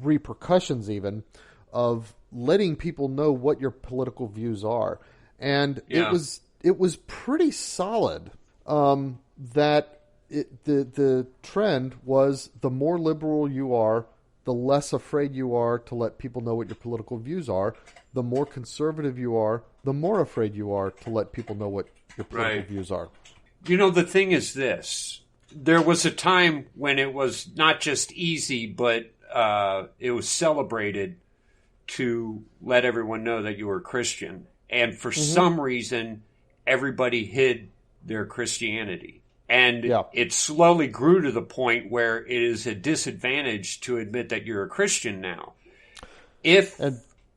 repercussions even of letting people know what your political views are. And it was pretty solid that the trend was the more liberal you are, the less afraid you are to let people know what your political views are. The more conservative you are, the more afraid you are to let people know what your political views are. The thing is this. There was a time when it was not just easy, but it was celebrated to let everyone know that you were Christian. And for some reason, everybody hid their Christianity. And it slowly grew to the point where it is a disadvantage to admit that you're a Christian now. If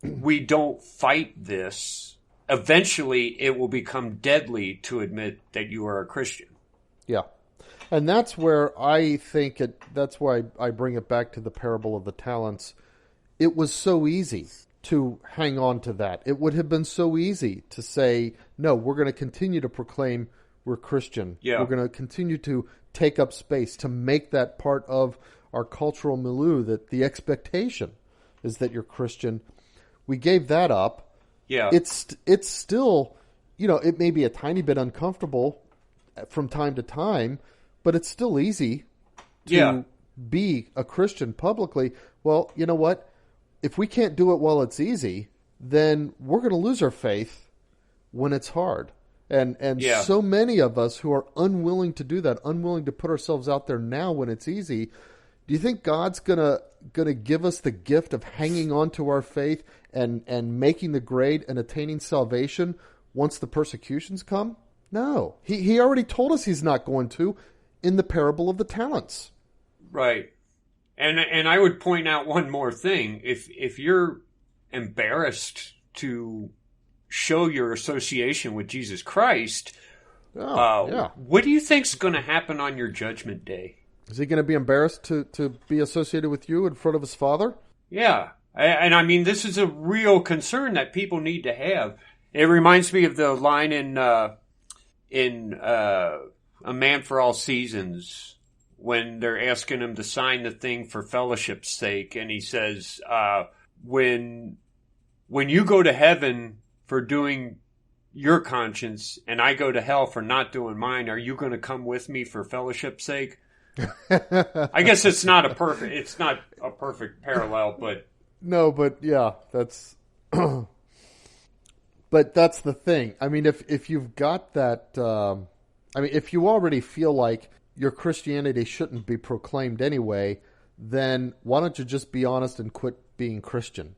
we don't fight this, eventually it will become deadly to admit that you are a Christian. Yeah. And that's where I think that's why I bring it back to the parable of the talents. It was so easy to hang on to that. It would have been so easy to say, no, we're going to continue to proclaim we're Christian. Yeah. We're going to continue to take up space, to make that part of our cultural milieu, that the expectation is that you're Christian. We gave that up. Yeah. It's still, it may be a tiny bit uncomfortable from time to time, but it's still easy to be a Christian publicly. Well, you know what? If we can't do it while it's easy, then we're going to lose our faith when it's hard. And so many of us who are unwilling to do that, unwilling to put ourselves out there now when it's easy, do you think God's gonna give us the gift of hanging on to our faith and making the grade and attaining salvation once the persecutions come? No. He already told us he's not going to in the parable of the talents. Right. And I would point out one more thing. If you're embarrassed to show your association with Jesus Christ, what do you think's going to happen on your judgment day? Is he going to be embarrassed to be associated with you in front of his Father? Yeah. And I mean, this is a real concern that people need to have. It reminds me of the line in A Man for All Seasons, when they're asking him to sign the thing for fellowship's sake. And he says, when you go to heaven for doing your conscience and I go to hell for not doing mine, are you going to come with me for fellowship's sake? I guess it's not a perfect parallel, but no, but yeah, that's but that's the thing. I mean, if you've got that, if you already feel like your Christianity shouldn't be proclaimed anyway, then why don't you just be honest and quit being Christian?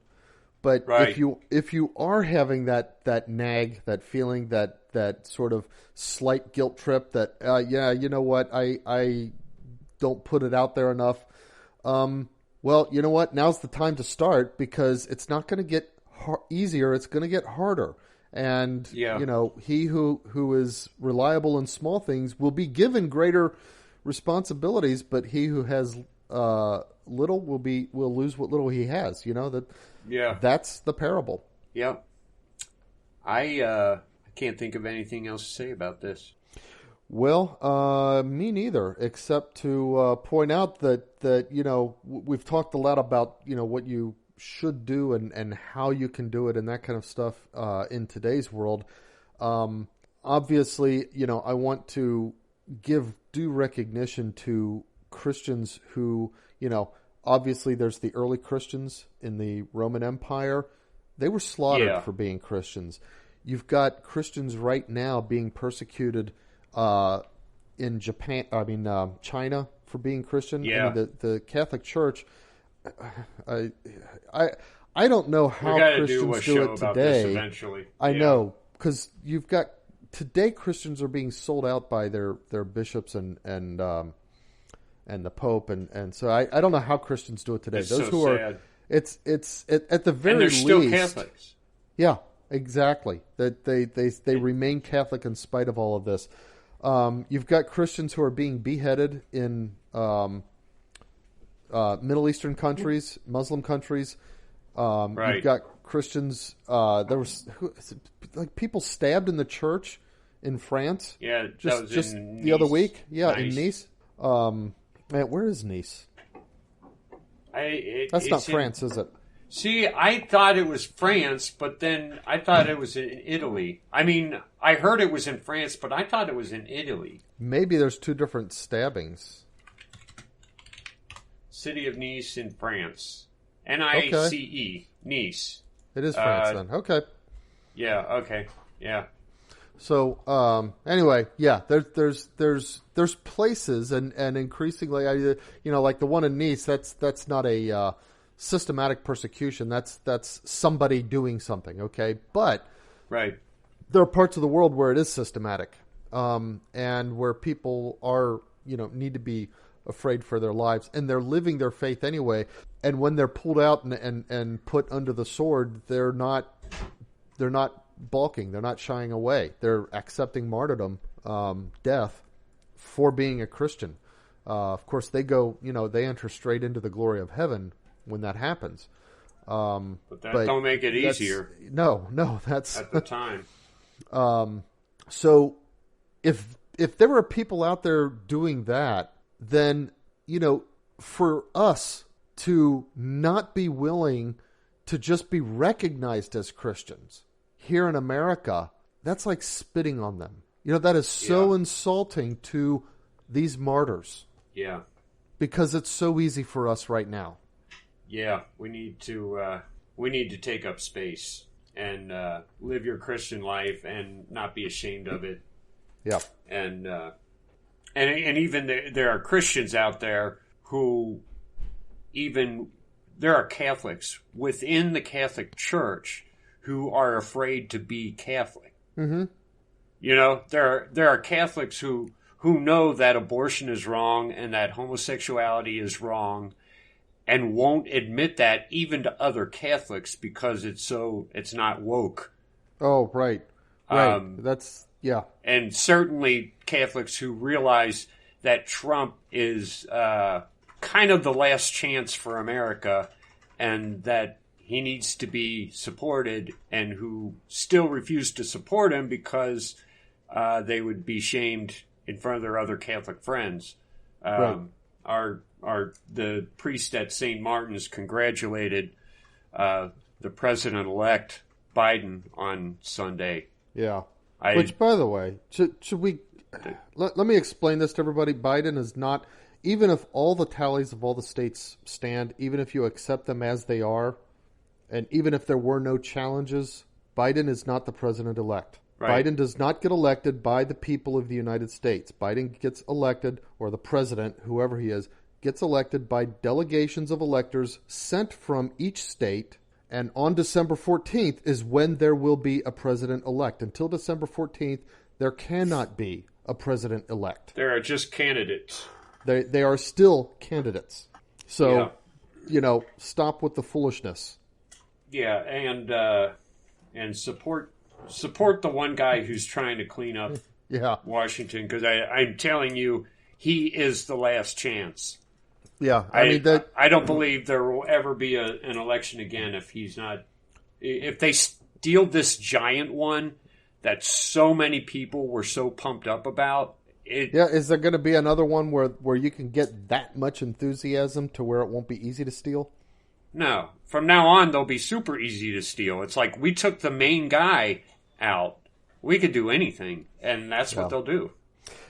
But Right. if you are having that nag, that feeling, that sort of slight guilt trip, that yeah, you know what, I don't put it out there enough. Well, you know what? Now's the time to start, because it's not going to get easier. It's going to get harder. And Yeah. he who is reliable in small things will be given greater responsibilities, but he who has little will lose what little he has. Yeah. That's the parable. Yep. I can't think of anything else to say about this. Well, me neither, except to point out that we've talked a lot about what you should do and how you can do it and that kind of stuff in today's world. Obviously, I want to give due recognition to Christians who, obviously there's the early Christians in the Roman Empire. They were slaughtered for being Christians. You've got Christians right now being persecuted in China for being Christian. Yeah. I mean, the Catholic Church. I don't know how Christians do it today. Eventually. I know, because you've got today Christians are being sold out by their bishops and the Pope, and so I don't know how Christians do it today. It's Those so who sad. are it's at the very and they're least still Catholics. Yeah, exactly. That they remain Catholic in spite of all of this. You've got Christians who are being beheaded in Middle Eastern countries, Muslim countries. Right. You've got Christians. There was people stabbed in the church in France. Yeah, that was in the other Nice. week. Yeah, Nice. in Nice. Man, where is Nice? That's not France, is it? See, I thought it was France, but then I thought it was in Italy. I mean, I heard it was in France, but I thought it was in Italy. Maybe there's two different stabbings. City of Nice in France. Nice. Nice. It is France then. Okay. Yeah, okay. Yeah. So anyway, yeah, there's places and increasingly, like the one in Nice. That's not a systematic persecution. That's somebody doing something. Okay, but Right. there are parts of the world where it is systematic, and where people are need to be afraid for their lives, and they're living their faith anyway. And when they're pulled out and put under the sword, they're not balking. They're not shying away. They're accepting martyrdom, death, for being a Christian. Of course, they go, they enter straight into the glory of heaven when that happens. But that don't make it easier. No, that's at the time. So if there were people out there doing that, then, for us to not be willing to just be recognized as Christians here in America, that's like spitting on them. That is so insulting to these martyrs. Yeah. Because it's so easy for us right now. Yeah, we need to take up space and live your Christian life and not be ashamed of it. Yeah. And even there are Christians out there who there are Catholics within the Catholic Church who are afraid to be Catholic. Mm-hmm. There are Catholics who know that abortion is wrong and that homosexuality is wrong, and won't admit that even to other Catholics because it's not woke. Oh, right. That's, yeah. And certainly Catholics who realize that Trump is kind of the last chance for America and that he needs to be supported, and who still refuse to support him because they would be shamed in front of their other Catholic friends. The priest at St. Martin's congratulated the president-elect Biden on Sunday. Yeah. Which, by the way, should we... Let me explain this to everybody. Biden is not... Even if all the tallies of all the states stand, even if you accept them as they are, and even if there were no challenges, Biden is not the president-elect. Right. Biden does not get elected by the people of the United States. Biden gets elected, or the president, whoever he is, gets elected by delegations of electors sent from each state, And on December 14th is when there will be a president-elect. Until December 14th, there cannot be a president-elect. There are just candidates. They are still candidates. So, stop with the foolishness. Yeah, and support the one guy who's trying to clean up Washington, because I'm telling you, he is the last chance. Yeah, I don't believe there will ever be an election again if he's not. If they steal this giant one that so many people were so pumped up about. Is there going to be another one where you can get that much enthusiasm to where it won't be easy to steal? No. From now on, they'll be super easy to steal. It's like we took the main guy out. We could do anything, and that's what they'll do.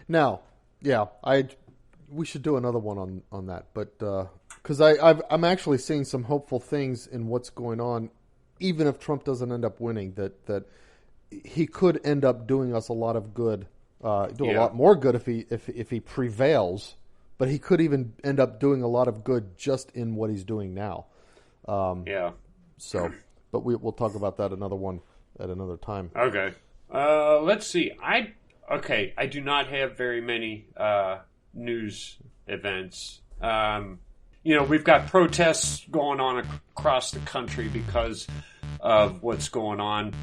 Now, we should do another one on that, but because I'm actually seeing some hopeful things in what's going on, even if Trump doesn't end up winning, that he could end up doing us a lot of good. A lot more good if he prevails, but he could even end up doing a lot of good just in what he's doing now. So, but we'll talk about that another one at another time. Okay. Let's see. I do not have very many news events. We've got protests going on across the country because of what's going on.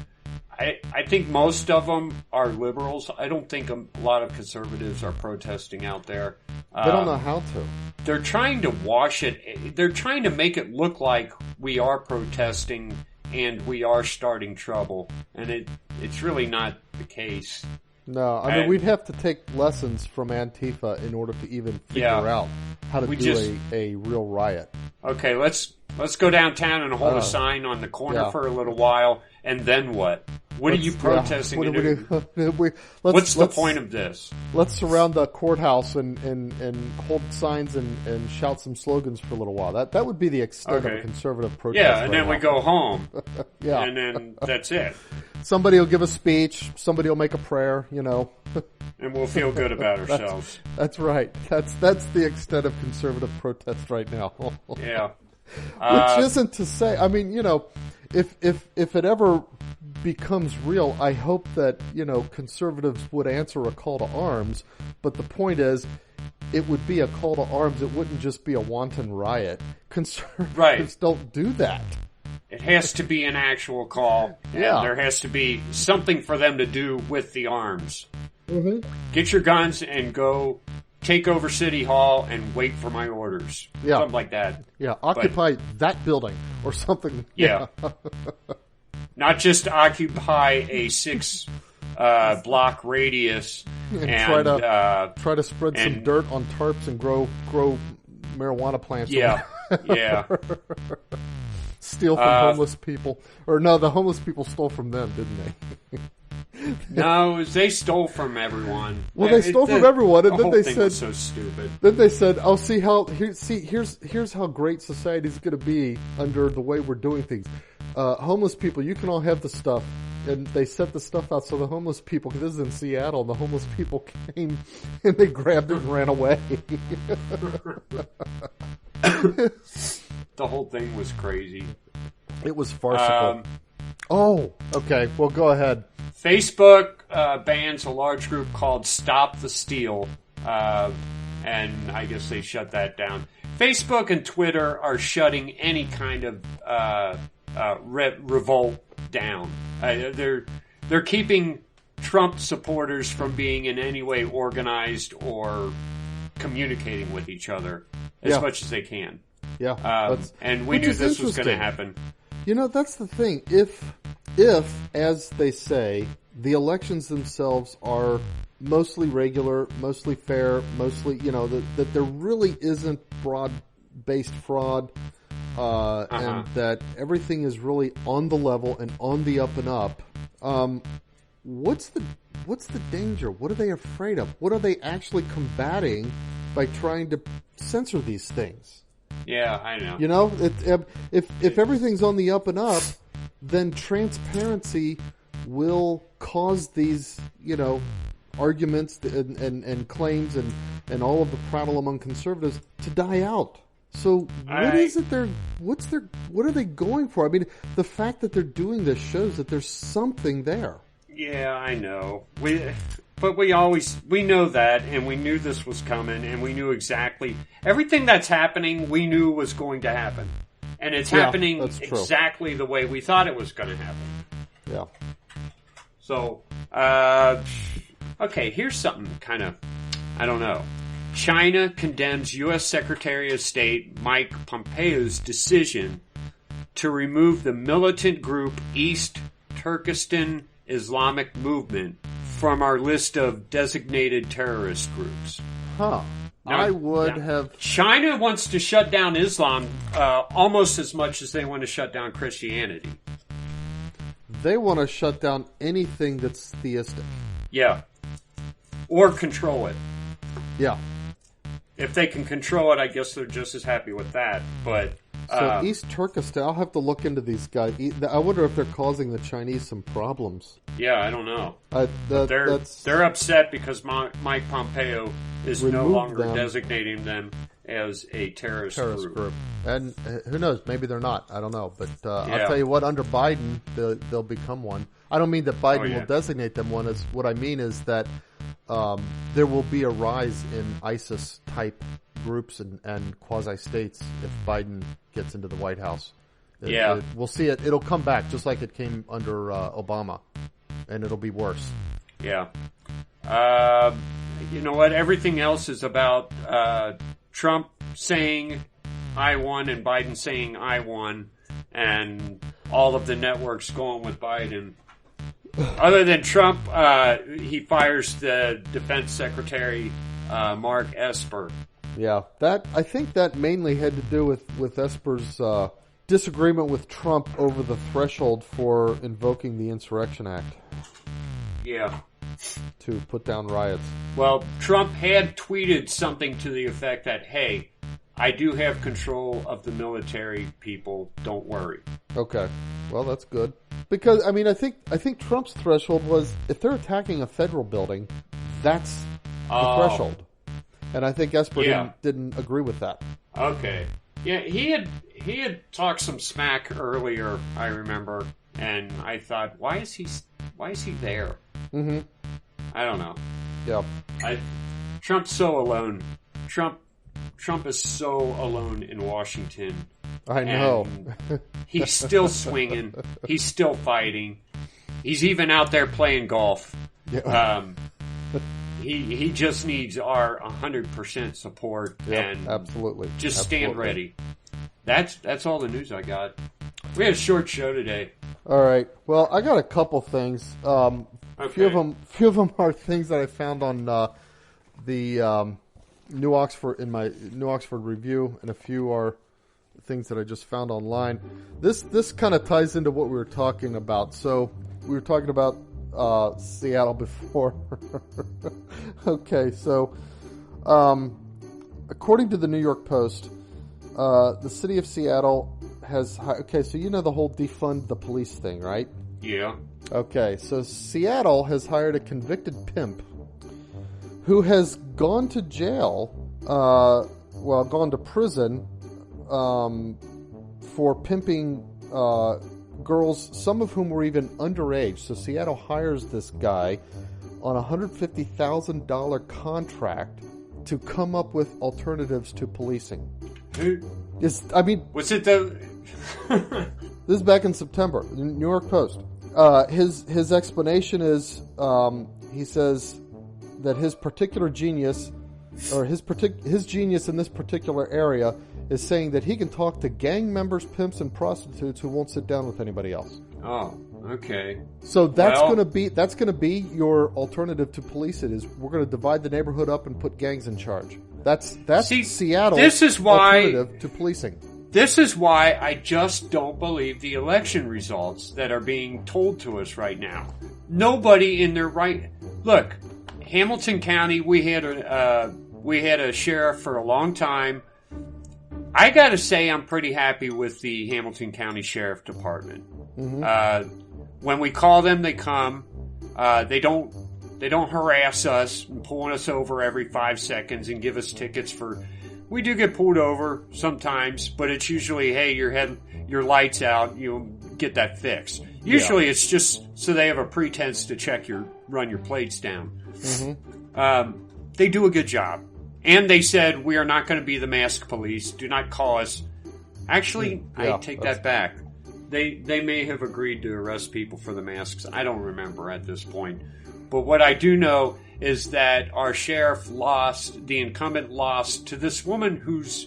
I think most of them are liberals. I don't think a lot of conservatives are protesting out there. They don't know how to. They're trying to wash it. They're trying to make it look like we are protesting and we are starting trouble. And it's really not the case. No, I mean, we'd have to take lessons from Antifa in order to even figure out how to do a real riot. Okay, let's go downtown and hold a sign on the corner for a little while, and then what? What are you protesting? What do we do? What's the point of this? Let's surround the courthouse and hold signs and shout some slogans for a little while. That would be the extent of a conservative protest. Yeah, and then we go home. And then that's it. Somebody will give a speech. Somebody will make a prayer. And we'll feel good about ourselves. That's right. That's the extent of conservative protest right now. Yeah. Which isn't to say, I mean, if it ever becomes real, I hope that, conservatives would answer a call to arms. But the point is, it would be a call to arms. It wouldn't just be a wanton riot. Conservatives don't do that. It has to be an actual call. And there has to be something for them to do with the arms. Mm-hmm. Get your guns and go take over City Hall and wait for my orders. Yeah. Something like that. Yeah, occupy that building or something. Yeah. Not just occupy a 6 block radius and try to spread some dirt on tarps and grow marijuana plants. Yeah. Yeah. Steal from homeless people. Or no, the homeless people stole from them, didn't they? No, they stole from everyone. Well, they stole from everyone, and then they said, was so stupid. Then they said, "Oh, here's how great society's going to be under the way we're doing things. Homeless people, you can all have the stuff." And they set the stuff out so the homeless people, because this is in Seattle, the homeless people came and they grabbed it and ran away. The whole thing was crazy. It was farcical. Okay. Well, go ahead. Facebook bans a large group called Stop the Steal, and I guess they shut that down. Facebook and Twitter are shutting any kind of revolt down. They're keeping Trump supporters from being in any way organized or communicating with each other as much as they can. Yeah, and we knew this was going to happen. That's the thing. If, as they say, the elections themselves are mostly regular, mostly fair, mostly, that there really isn't broad-based fraud, and that everything is really on the level and on the up and up, what's the danger? What are they afraid of? What are they actually combating by trying to censor these things? Yeah, I know. If everything's on the up and up, then transparency will cause these, arguments and claims and all of the prattle among conservatives to die out. So what is it what are they going for? I mean, the fact that they're doing this shows that there's something there. Yeah, I know. But we know that, and we knew this was coming, and we knew exactly everything that's happening. We knew was going to happen, and it's happening exactly the way we thought it was going to happen. Yeah. So, okay, here's something kind of, I don't know. China condemns U.S. Secretary of State Mike Pompeo's decision to remove the militant group East Turkestan Islamic Movement from our list of designated terrorist groups. Huh. Now, China wants to shut down Islam almost as much as they want to shut down Christianity. They want to shut down anything that's theistic. Yeah. Or control it. Yeah. If they can control it, I guess they're just as happy with that. But so East Turkestan, I'll have to look into these guys. I wonder if they're causing the Chinese some problems. Yeah, I don't know. They're upset because Mike Pompeo is no longer designating them as a terrorist group. And who knows? Maybe they're not. I don't know. But I'll tell you what, under Biden, they'll become one. I don't mean that Biden will designate them one. What I mean is that there will be a rise in ISIS-type groups and quasi-states if Biden gets into the White House. We'll see it. It'll come back just like it came under Obama, and it'll be worse. Yeah. You know what? Everything else is about Trump saying I won and Biden saying I won, and all of the networks going with Biden. Other than Trump, he fires the defense secretary, Mark Esper. Yeah, I think that mainly had to do with Esper's disagreement with Trump over the threshold for invoking the Insurrection Act. Yeah. To put down riots. Well, Trump had tweeted something to the effect that, hey, I do have control of the military, people, don't worry. Okay. Well, that's good. Because, I mean, I think Trump's threshold was, if they're attacking a federal building, that's the threshold. And I think Esper didn't agree with that. Okay. Yeah, he had talked some smack earlier, I remember, and I thought, why is he there? Mm-hmm. I don't know. Yeah. Trump's so alone. Trump is so alone in Washington. I know. He's still swinging. He's still fighting. He's even out there playing golf. Yeah. He just needs our 100% support. Yep, and absolutely. Just stand ready. That's all the news I got. We had a short show today. All right. Well, I got a couple things. A few of them are things that I found on the New Oxford in my New Oxford review, and a few are things that I just found online. This kind of ties into what we were talking about. So we were talking about Seattle before. Okay, so according to the New York Post, the city of Seattle has... Okay, so you know the whole defund the police thing, right? Yeah. Okay, so Seattle has hired a convicted pimp who has gone to jail, gone to prison for pimping girls, some of whom were even underage. So Seattle hires this guy on a $150,000 contract to come up with alternatives to policing. Was it the... This is back in September, the New York Post. His explanation is, he says that his particular genius, or his genius in this particular area, is saying that he can talk to gang members, pimps, and prostitutes who won't sit down with anybody else. Oh, okay. So that's gonna be your alternative to police. It is, we're gonna divide the neighborhood up and put gangs in charge. That's Seattle's alternative to policing. This is why I just don't believe the election results that are being told to us right now. Nobody in their right... Look, Hamilton County, we had a sheriff for a long time. I gotta say I'm pretty happy with the Hamilton County Sheriff Department. Mm-hmm. When we call them, they come. They don't harass us and pulling us over every 5 seconds and give us tickets for we do get pulled over sometimes, but it's usually, hey, your light's out, you get that fixed. Usually it's just so they have a pretense to run your plates down. Mm-hmm. They do a good job. And they said, we are not going to be the mask police. Do not call us. Actually, I take that back. They may have agreed to arrest people for the masks. I don't remember at this point. But what I do know is that our sheriff the incumbent lost to this woman who's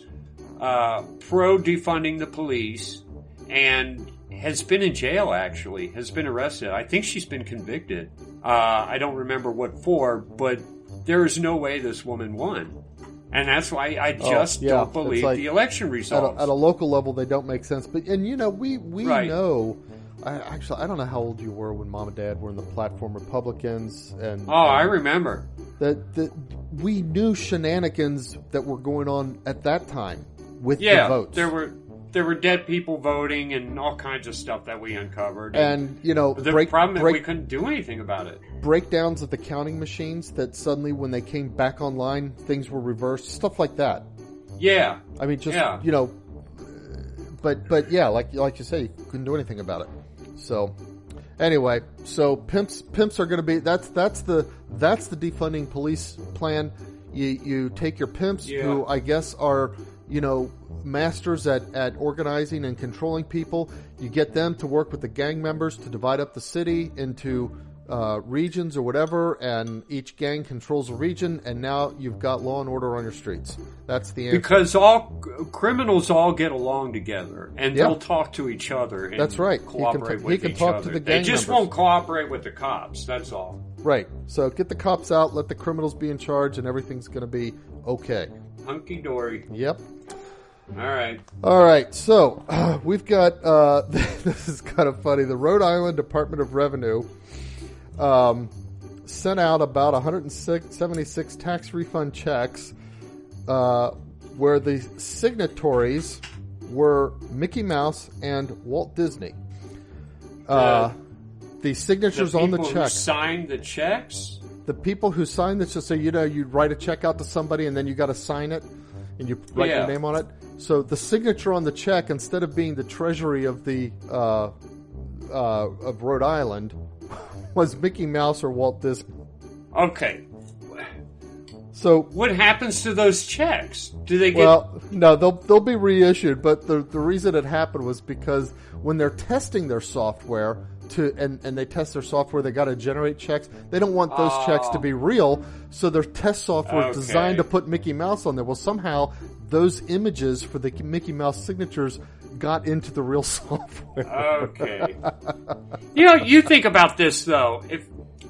pro defunding the police and has been in jail, actually, has been arrested. I think she's been convicted. I don't remember what for, but there is no way this woman won. And that's why I just don't believe the election results. At a local level, they don't make sense. But we know. I don't know how old you were when Mom and Dad were in the platform Republicans. I remember. That we knew shenanigans that were going on at that time with the votes. There were dead people voting and all kinds of stuff that we uncovered. And the problem is we couldn't do anything about it. Breakdowns of the counting machines that suddenly, when they came back online, things were reversed. Stuff like that. Yeah. I mean, But yeah, like you say, you couldn't do anything about it. So anyway, pimps are going to be that's the defunding police plan. You take your pimps who I guess are masters at organizing and controlling people. You get them to work with the gang members to divide up the city into regions or whatever, and each gang controls a region, and now you've got law and order on your streets. That's the answer. Because all criminals all get along together, and they'll talk to each other. And that's right. Cooperate with each talk other. To the gang they just members. won't cooperate with the cops. That's all. Right. So get the cops out, let the criminals be in charge, and everything's going to be okay. Hunky dory. Yep. All right. So we've got this is kind of funny. The Rhode Island Department of Revenue sent out about 176 tax refund checks where the signatories were Mickey Mouse and Walt Disney. The signatures on the check. The people who signed the checks? The people who signed the check. So, you write a check out to somebody and then you got to sign it and you write your name on it. So the signature on the check, instead of being the treasury of the of Rhode Island, was Mickey Mouse or Walt Disney. Okay. So what happens to those checks? Do they get? Well, no, they'll be reissued. But the reason it happened was because when they're testing their software and they test their software, they got to generate checks. They don't want those checks to be real, so their test software is designed to put Mickey Mouse on there. Well, somehow those images for the Mickey Mouse signatures got into the real software. Okay. You think about this though.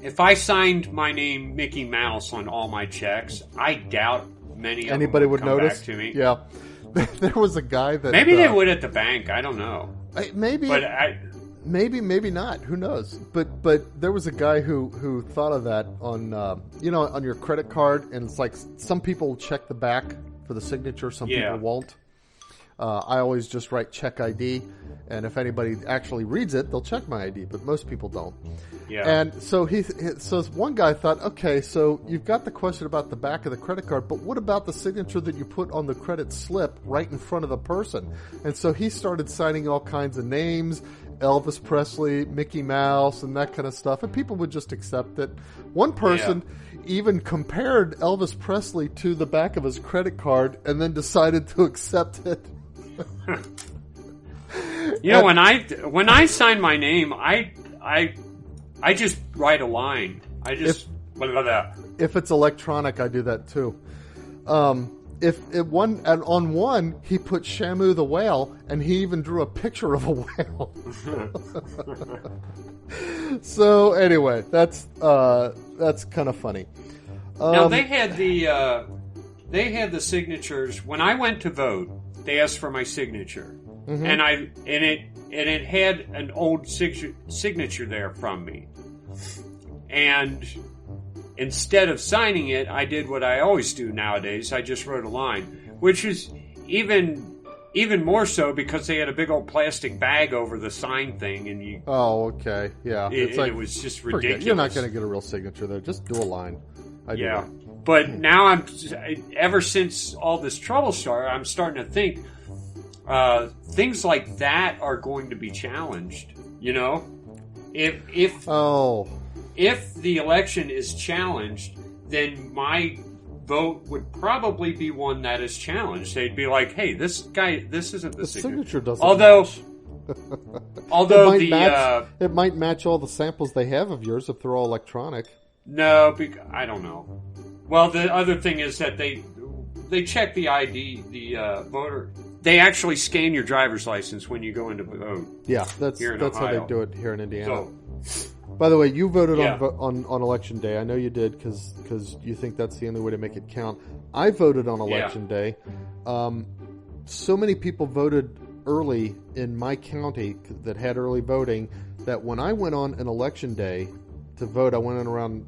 If I signed my name Mickey Mouse on all my checks, I doubt anybody would notice. Back to me. Yeah, there was a guy that maybe they would at the bank. I don't know. Maybe, but maybe not. Who knows? But there was a guy who thought of that on on your credit card, and it's like some people check the back for the signature, some people won't. I always just write check ID, and if anybody actually reads it, they'll check my ID, but most people don't. Yeah. And so so one guy thought, okay, so you've got the question about the back of the credit card, but what about the signature that you put on the credit slip right in front of the person? And so he started signing all kinds of names, Elvis Presley, Mickey Mouse, and that kind of stuff, and people would just accept it. One person even compared Elvis Presley to the back of his credit card and then decided to accept it. When I sign my name, I just write a line. If it's electronic, I do that too. On one he put Shamu the whale, and he even drew a picture of a whale. So anyway, that's kind of funny. Now they had the signatures when I went to vote. They asked for my signature, and it had an old signature there from me. And instead of signing it, I did what I always do nowadays. I just wrote a line, which is even more so because they had a big old plastic bag over the sign thing, and you. Oh, okay, yeah. It was just ridiculous. You're not going to get a real signature there. Just do a line. But now ever since all this trouble started, I'm starting to think things like that are going to be challenged. You know, if the election is challenged, then my vote would probably be one that is challenged. They'd be like, "Hey, this isn't the signature doesn't." Although it might match all the samples they have of yours if they're all electronic. No, I don't know. Well, the other thing is that they check the ID, the voter. They actually scan your driver's license when you go in to vote. Yeah, that's Ohio. how they do it here in Indiana. So, by the way, you voted on election day. I know you did because you think that's the only way to make it count. I voted on election day. So many people voted early in my county that had early voting that when I went on an election day to vote, I went in around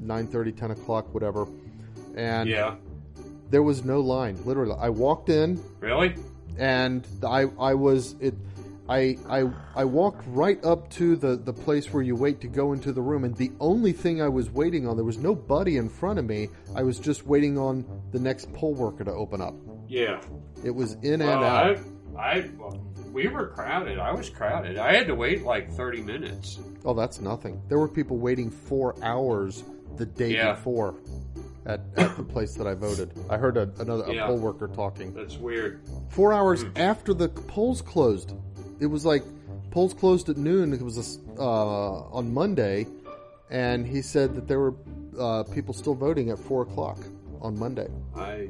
9:30, 10 o'clock, whatever, and there was no line. Literally, I walked in. Really? And I walked right up to the place where you wait to go into the room, and the only thing I was waiting on, there was nobody in front of me. I was just waiting on the next poll worker to open up. Yeah. It was in and out. We were crowded. I was crowded. I had to wait like 30 minutes. Oh, that's nothing. There were people waiting 4 hours the day before at the place that I voted. I heard a poll worker talking. That's weird. 4 hours after the polls closed. It was like polls closed at noon. It was on Monday, and he said that there were people still voting at 4 o'clock on Monday. I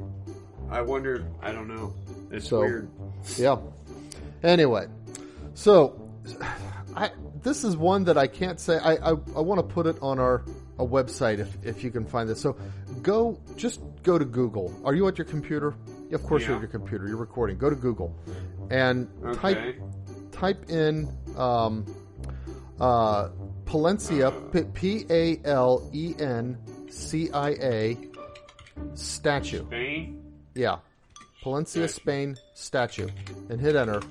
wonder. I don't know. It's weird. Yeah. Anyway, so this is one that I can't say. I want to put it on a website if you can find this. So just go to Google. Are you at your computer? Of course you're at your computer. You're recording. Go to Google and type in Palencia, Palencia statue. Spain? Yeah. Palencia, Spain statue. And hit enter.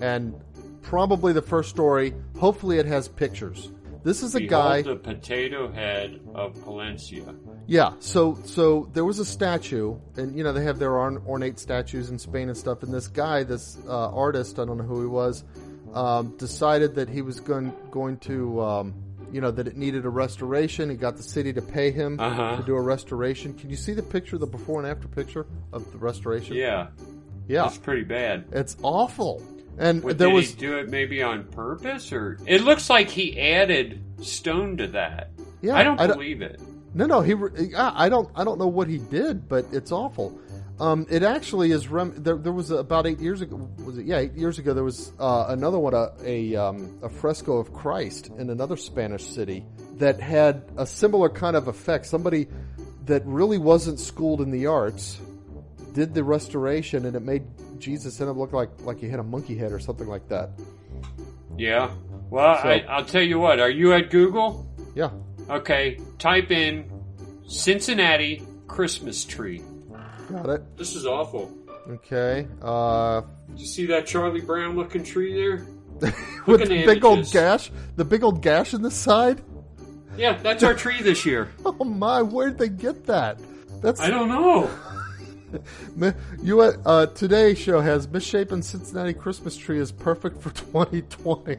And probably the first story, hopefully it has pictures. This is a guy. The potato head of Palencia. Yeah, so there was a statue, and you know they have their ornate statues in Spain and stuff. And this guy, this artist, I don't know who he was, decided that he was going to, that it needed a restoration. He got the city to pay him to do a restoration. Can you see the picture, the before and after picture of the restoration? Yeah, it's pretty bad. It's awful. And did he do it maybe on purpose, or it looks like he added stone to that? Yeah, I don't believe it. No, I don't know what he did, but it's awful. It actually is. There was about 8 years ago. Was it? Yeah, 8 years ago. There was another one, a fresco of Christ in another Spanish city that had a similar kind of effect. Somebody that really wasn't schooled in the arts did the restoration, and it made Jesus end up look like he had a monkey head or something like that. Yeah. Well, so, I'll tell you what. Are you at Google? Yeah. Okay. Type in Cincinnati Christmas tree. Got it. This is awful. Okay. Did you see that Charlie Brown looking tree there? With the big old gash? The big old gash in the side? Yeah, that's our tree this year. Oh my, where'd they get that? I don't know. Today's show has misshapen Cincinnati Christmas tree is perfect for 2020.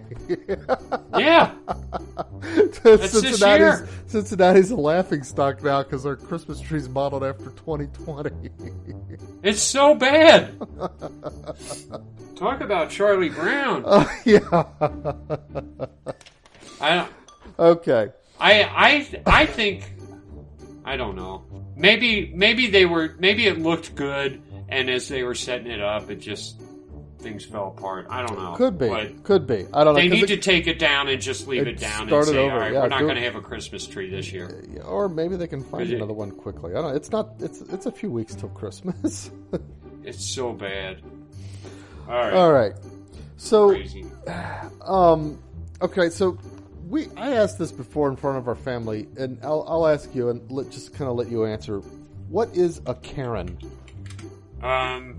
Yeah. That's this year. Cincinnati's a laughing stock now because our Christmas tree's modeled after 2020. It's so bad. Talk about Charlie Brown. Yeah. Okay. I think, I don't know. Maybe it looked good, and as they were setting it up, things fell apart. I don't know. Could be. I don't know. They need to take it down and just leave it down and say, all right, we're not going to have a Christmas tree this year. Or maybe they can find another one quickly. I don't know. It's a few weeks till Christmas. It's so bad. All right. So, crazy. Okay, so I asked this before in front of our family, and I'll ask you and just kind of let you answer. What is a Karen? I'm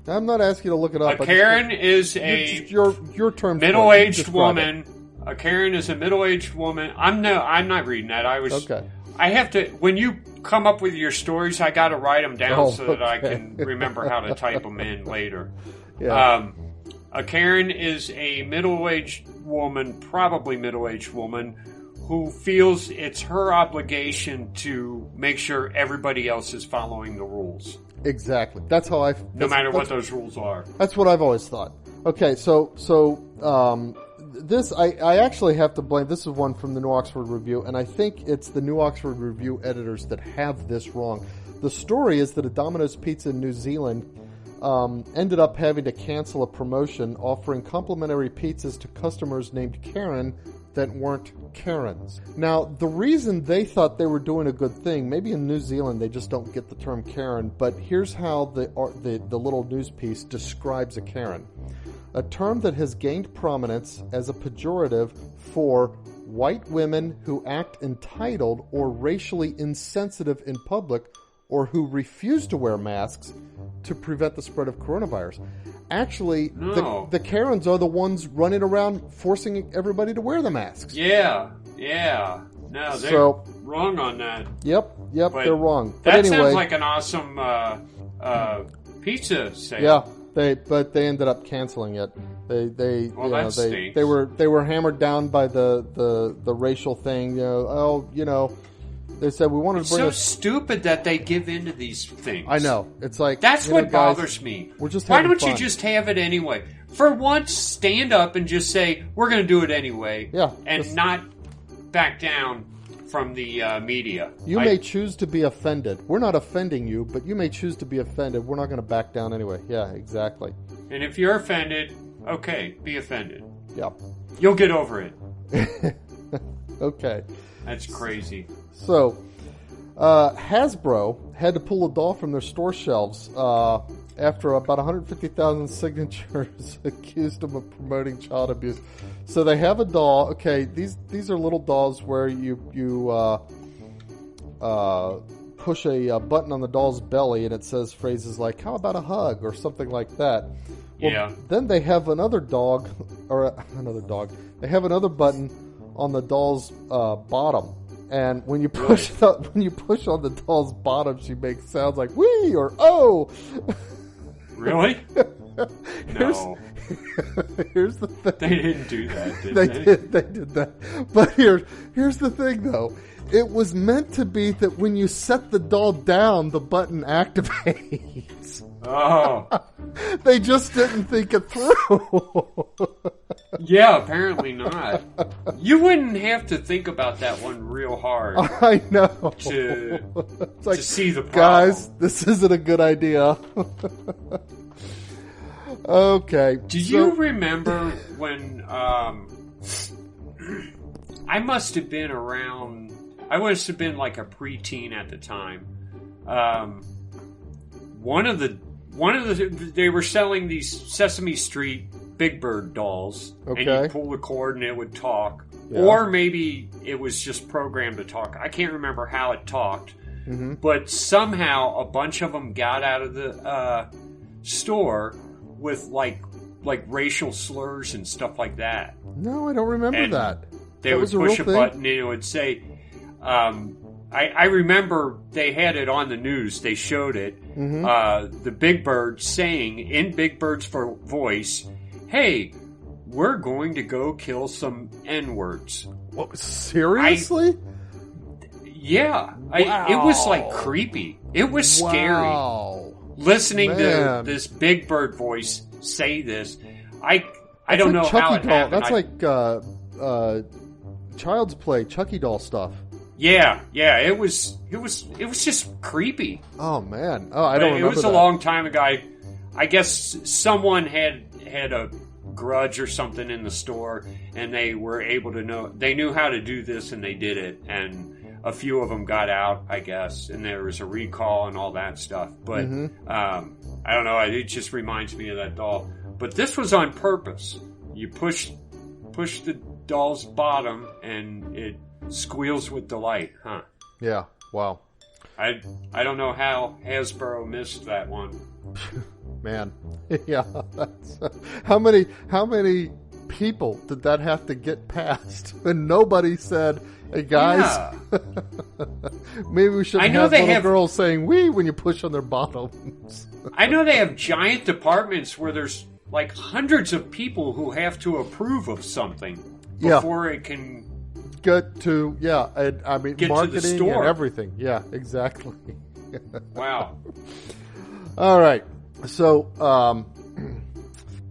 not asking you to look it up. A Karen is your term. Middle-aged woman. A Karen is a middle-aged woman. I'm not reading that. I have to, when you come up with your stories, I got to write them down so that I can remember how to type them in later. Yeah. A Karen is a middle-aged woman, probably middle-aged woman, who feels it's her obligation to make sure everybody else is following the rules. Exactly. That's how no matter what those rules are. That's what I've always thought. Okay, so this I actually have to blame. This is one from the New Oxford Review, and I think it's the New Oxford Review editors that have this wrong. The story is that a Domino's Pizza in New Zealand ended up having to cancel a promotion offering complimentary pizzas to customers named Karen that weren't Karens. Now, the reason they thought they were doing a good thing, maybe in New Zealand they just don't get the term Karen, but here's how the little news piece describes a Karen. A term that has gained prominence as a pejorative for white women who act entitled or racially insensitive in public or who refuse to wear masks to prevent the spread of coronavirus. Actually, the Karens are the ones running around forcing everybody to wear the masks. Yeah. No, they're wrong on that. Yep, but they're wrong. That sounds like an awesome pizza sale. Yeah, they ended up canceling it. They were hammered down by the racial thing. They said we wanted to bring. It's so stupid that they give in to these things. I know. It's like that's what bothers me. We're just why don't you just have it anyway? For once, stand up and just say we're going to do it anyway. Yeah, and not back down from the media. You may choose to be offended. We're not offending you, but you may choose to be offended. We're not going to back down anyway. Yeah, exactly. And if you're offended, okay, be offended. Yeah, you'll get over it. Okay. That's crazy. So, Hasbro had to pull a doll from their store shelves after about 150,000 signatures accused them of promoting child abuse. So they have a doll. Okay, these are little dolls where you push a button on the doll's belly and it says phrases like "How about a hug?" or something like that. Well, yeah. Then they have another dog. They have another button on the doll's bottom. And when you push on the doll's bottom, she makes sounds like "wee" or "oh." Really? No. Here's the thing. They didn't do that, did they? They did that. But here's the thing, though. It was meant to be that when you set the doll down, the button activates. Oh. They just didn't think it through. Yeah, apparently not. You wouldn't have to think about that one real hard. I know. To see the problem. Guys, this isn't a good idea. Okay. Do you remember when I must have been around... I must have been like a preteen at the time. They were selling these Sesame Street Big Bird dolls, okay. And you pull the cord and it would talk, yeah. Or maybe it was just programmed to talk. I can't remember how it talked, But somehow a bunch of them got out of the store with like racial slurs and stuff like that. No, I don't remember that. They would push a button and it would say. I remember they had it on the news. They showed it. The Big Bird saying in Big Bird's voice, "Hey, we're going to go kill some N-words." What, seriously? Yeah. Wow. It was like creepy. It was scary. Wow. Listening to this Big Bird voice say this, I don't know Chucky how it doll. happened. That's like Child's Play, Chucky doll stuff. Yeah, it was just creepy. Oh man, I don't remember. It was a long time ago. I guess someone had a grudge or something in the store, and they were able to know. They knew how to do this, and they did it. And a few of them got out, I guess, and there was a recall and all that stuff. But I don't know. It just reminds me of that doll. But this was on purpose. You push the doll's bottom, and it squeals with delight, huh? Yeah. Wow. I don't know how Hasbro missed that one. Man. Yeah. That's, how many people did that have to get past? And nobody said, hey, guys, maybe we shouldn't have little girls saying "we" when you push on their bottoms. I know they have giant departments where there's like hundreds of people who have to approve of something before it can get to I mean get marketing to the store. And everything. Yeah, exactly. Wow. All right. So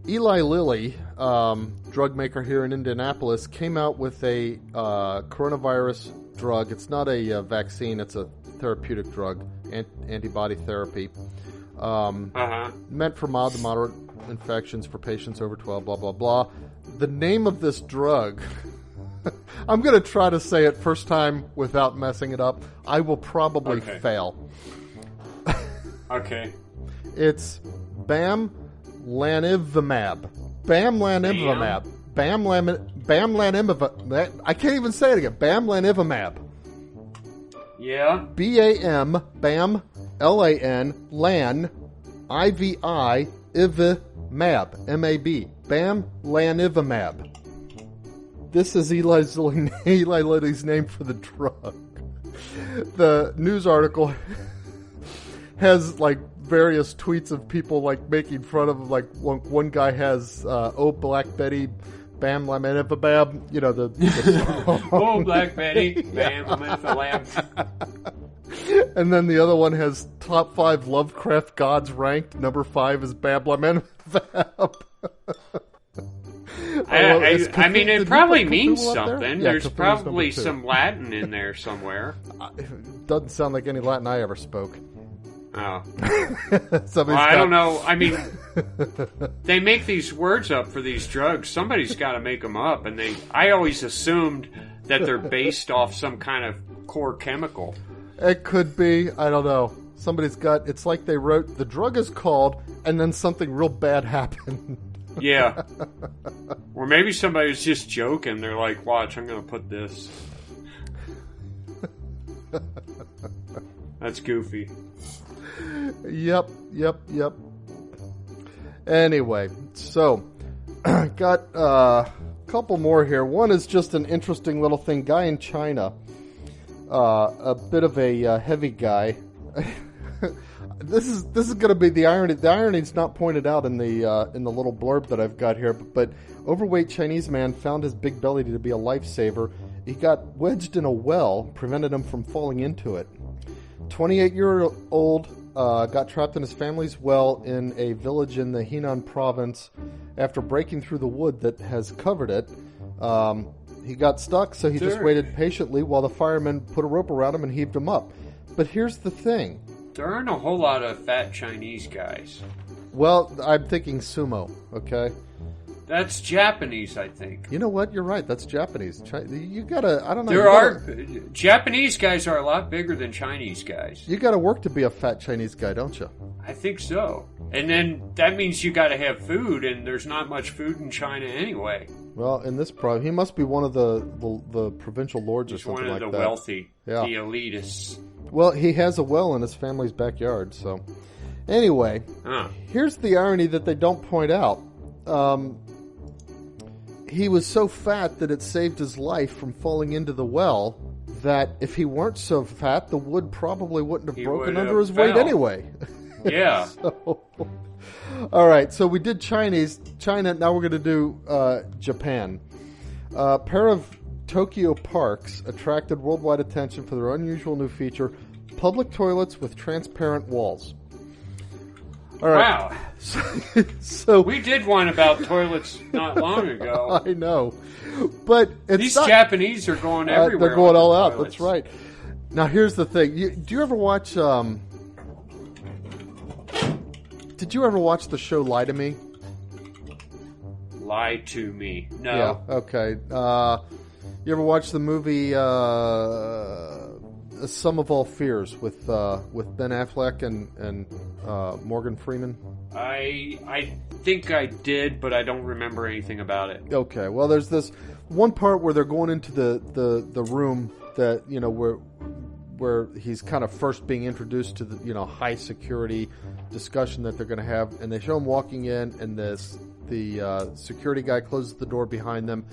Eli Lilly, drug maker here in Indianapolis, came out with a coronavirus drug. It's not a vaccine. It's a therapeutic drug, antibody therapy. Meant for mild to moderate infections for patients over 12, blah, blah, blah. The name of this drug, I'm going to try to say it first time without messing it up. I will probably fail. Okay. It's bamlanivimab. Bamlanivimab. I can't even say it again. Bamlanivimab. Yeah. Bam, L-A-N, lan, I-V-I, ivimab, M-A-B. Bamlanivimab. This is Eli Lilly's name for the drug. The news article has like various tweets of people like making fun of him. Like one guy has "Oh Black Betty, Bam Lanivimab," you know the "Oh Black Betty, Bam Lanivimab." And then the other one has top 5 Lovecraft gods ranked. Number 5 is Bam Lanivimab. I mean, it probably means something. There? There's probably some Latin in there somewhere. It doesn't sound like any Latin I ever spoke. Oh. I don't know. I mean, they make these words up for these drugs. Somebody's got to make them up. And I always assumed that they're based off some kind of core chemical. It could be. I don't know. Somebody's got... It's like they wrote, the drug is called, and then something real bad happened. Yeah. Or maybe somebody was just joking. They're like, watch, I'm going to put this. That's goofy. Yep. Anyway, so got a couple more here. One is just an interesting little thing. Guy in China, a bit of a heavy guy. This is going to be the irony. The irony is not pointed out in the little blurb that I've got here. But overweight Chinese man found his big belly to be a lifesaver. He got wedged in a well, prevented him from falling into it. 28-year-old got trapped in his family's well in a village in the Henan province after breaking through the wood that has covered it. He got stuck, so he just waited patiently while the firemen put a rope around him and heaved him up. But here's the thing. There aren't a whole lot of fat Chinese guys. Well, I'm thinking sumo, okay? That's Japanese, I think. You know what? You're right. That's Japanese. You gotta, I don't know. Japanese guys are a lot bigger than Chinese guys. You gotta work to be a fat Chinese guy, don't you? I think so. And then that means you gotta have food, and there's not much food in China anyway. Well, in this he must be one of the provincial lords or something like that. One of the wealthy, the elitists. Well, he has a well in his family's backyard, so... Anyway, here's the irony that they don't point out. He was so fat that it saved his life from falling into the well, that if he weren't so fat, the wood probably wouldn't have broken under his weight anyway. Yeah. All right, so we did China, now we're going to do Japan. A pair of Tokyo parks attracted worldwide attention for their unusual new feature, public toilets with transparent walls. All right. Wow. So we did one about toilets not long ago. I know. But these Japanese are going everywhere. They're going all out. Toilets. That's right. Now, here's the thing. Do you ever watch... Did you ever watch the show Lie to Me? Lie to Me. No. Yeah, okay. You ever watch the movie Sum of All Fears with Ben Affleck and Morgan Freeman? I think I did, but I don't remember anything about it. Okay, well, there's this one part where they're going into the room that, you know, where he's kind of first being introduced to the, you know, high security discussion that they're going to have, and they show him walking in, and this the security guy closes the door behind them,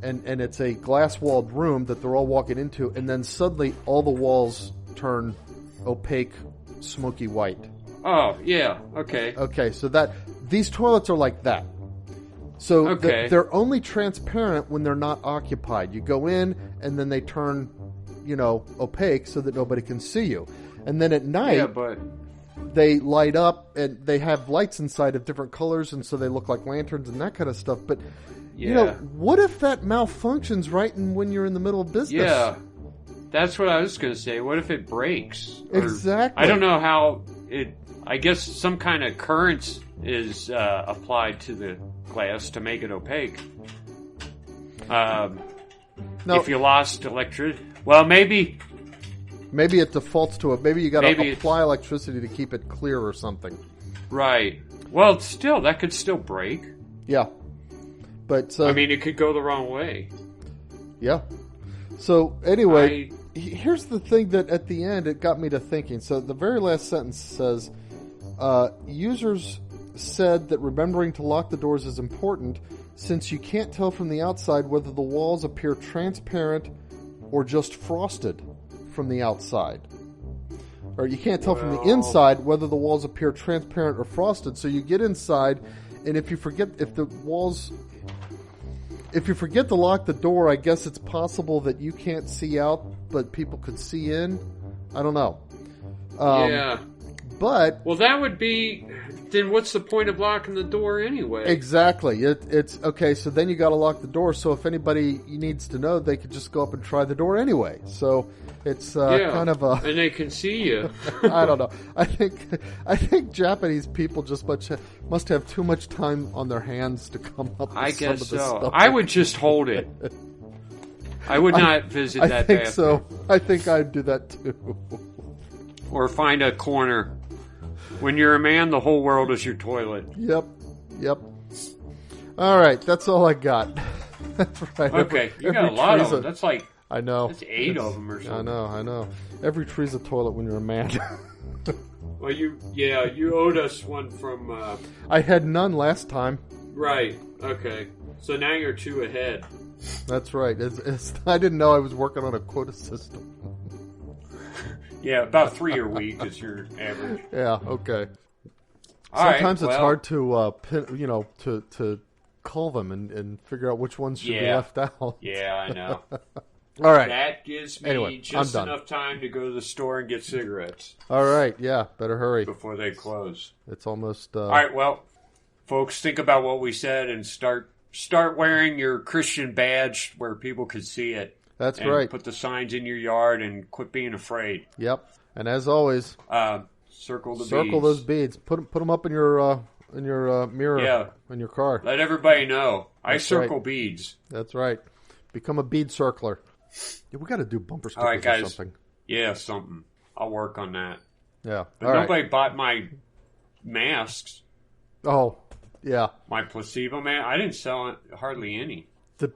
and it's a glass-walled room that they're all walking into, and then suddenly all the walls turn opaque, smoky white. Oh, yeah. Okay. Okay, so these toilets are like that. So they're only transparent when they're not occupied. You go in, and then they turn, opaque so that nobody can see you. And then at night, they light up, and they have lights inside of different colors, and so they look like lanterns and that kind of stuff. But, what if that malfunctions right when you're in the middle of business? Yeah, that's what I was going to say. What if it breaks? Exactly. I don't know how it... I guess some kind of current is applied to the glass to make it opaque. If you lost electricity... Well, maybe it defaults to it. Maybe you got to apply electricity to keep it clear or something. Right. Well, still, that could still break. Yeah. But it could go the wrong way. Yeah. So, anyway, here's the thing that at the end it got me to thinking. So, the very last sentence says, users said that remembering to lock the doors is important since you can't tell from the outside whether the walls appear transparent or just frosted from the outside. Or you can't tell from the inside whether the walls appear transparent or frosted. So you get inside, and if you forget to lock the door, I guess it's possible that you can't see out, but people could see in. I don't know. But that would be... Then what's the point of locking the door anyway? Exactly. It's okay. So then you got to lock the door. So if anybody needs to know, they could just go up and try the door anyway. So it's kind of a... And they can see you. I don't know. I think Japanese people just must have too much time on their hands to come up with some of this stuff. I would just hold it. I would not visit that bathroom. I think so. I think I'd do that too. Or find a corner. When you're a man, the whole world is your toilet. Yep. All right, that's all I got. That's right. Okay, you got a lot of them. That's like... I know. That's 8 of them or something. I know. Every tree's a toilet when you're a man. Well, you owed us one from... I had none last time. Right, okay. So now you're 2 ahead. That's right. I didn't know I was working on a quota system. Yeah, about 3 a week is your average. Yeah, okay. Sometimes it's hard to to call them and figure out which ones should be left out. Yeah, I know. All right. That gives me just enough time to go to the store and get cigarettes. All right, yeah, better hurry before they close. It's almost. All right, well, folks, think about what we said and start wearing your Christian badge where people could see it. That's right. Put the signs in your yard and quit being afraid. Yep. And as always, circle those beads. Put them up in your mirror in your car. Let everybody know. That's I circle beads. That's right. Become a bead circler. Yeah, we got to do bumper stickers right, guys. or something. Yeah, something. I'll work on that. Yeah. But nobody bought my masks. Oh, yeah. My placebo mask. I didn't sell hardly any.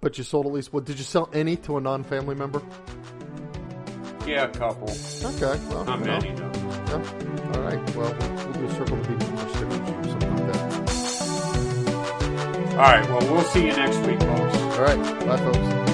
But you sold at least... Did you sell any to a non-family member? Yeah, a couple. Okay. Well, not many, though. Yeah. All right. Well, we'll do circle the bead bumper stickers or something like that. All right. Well, we'll see you next week, folks. All right. Bye, folks.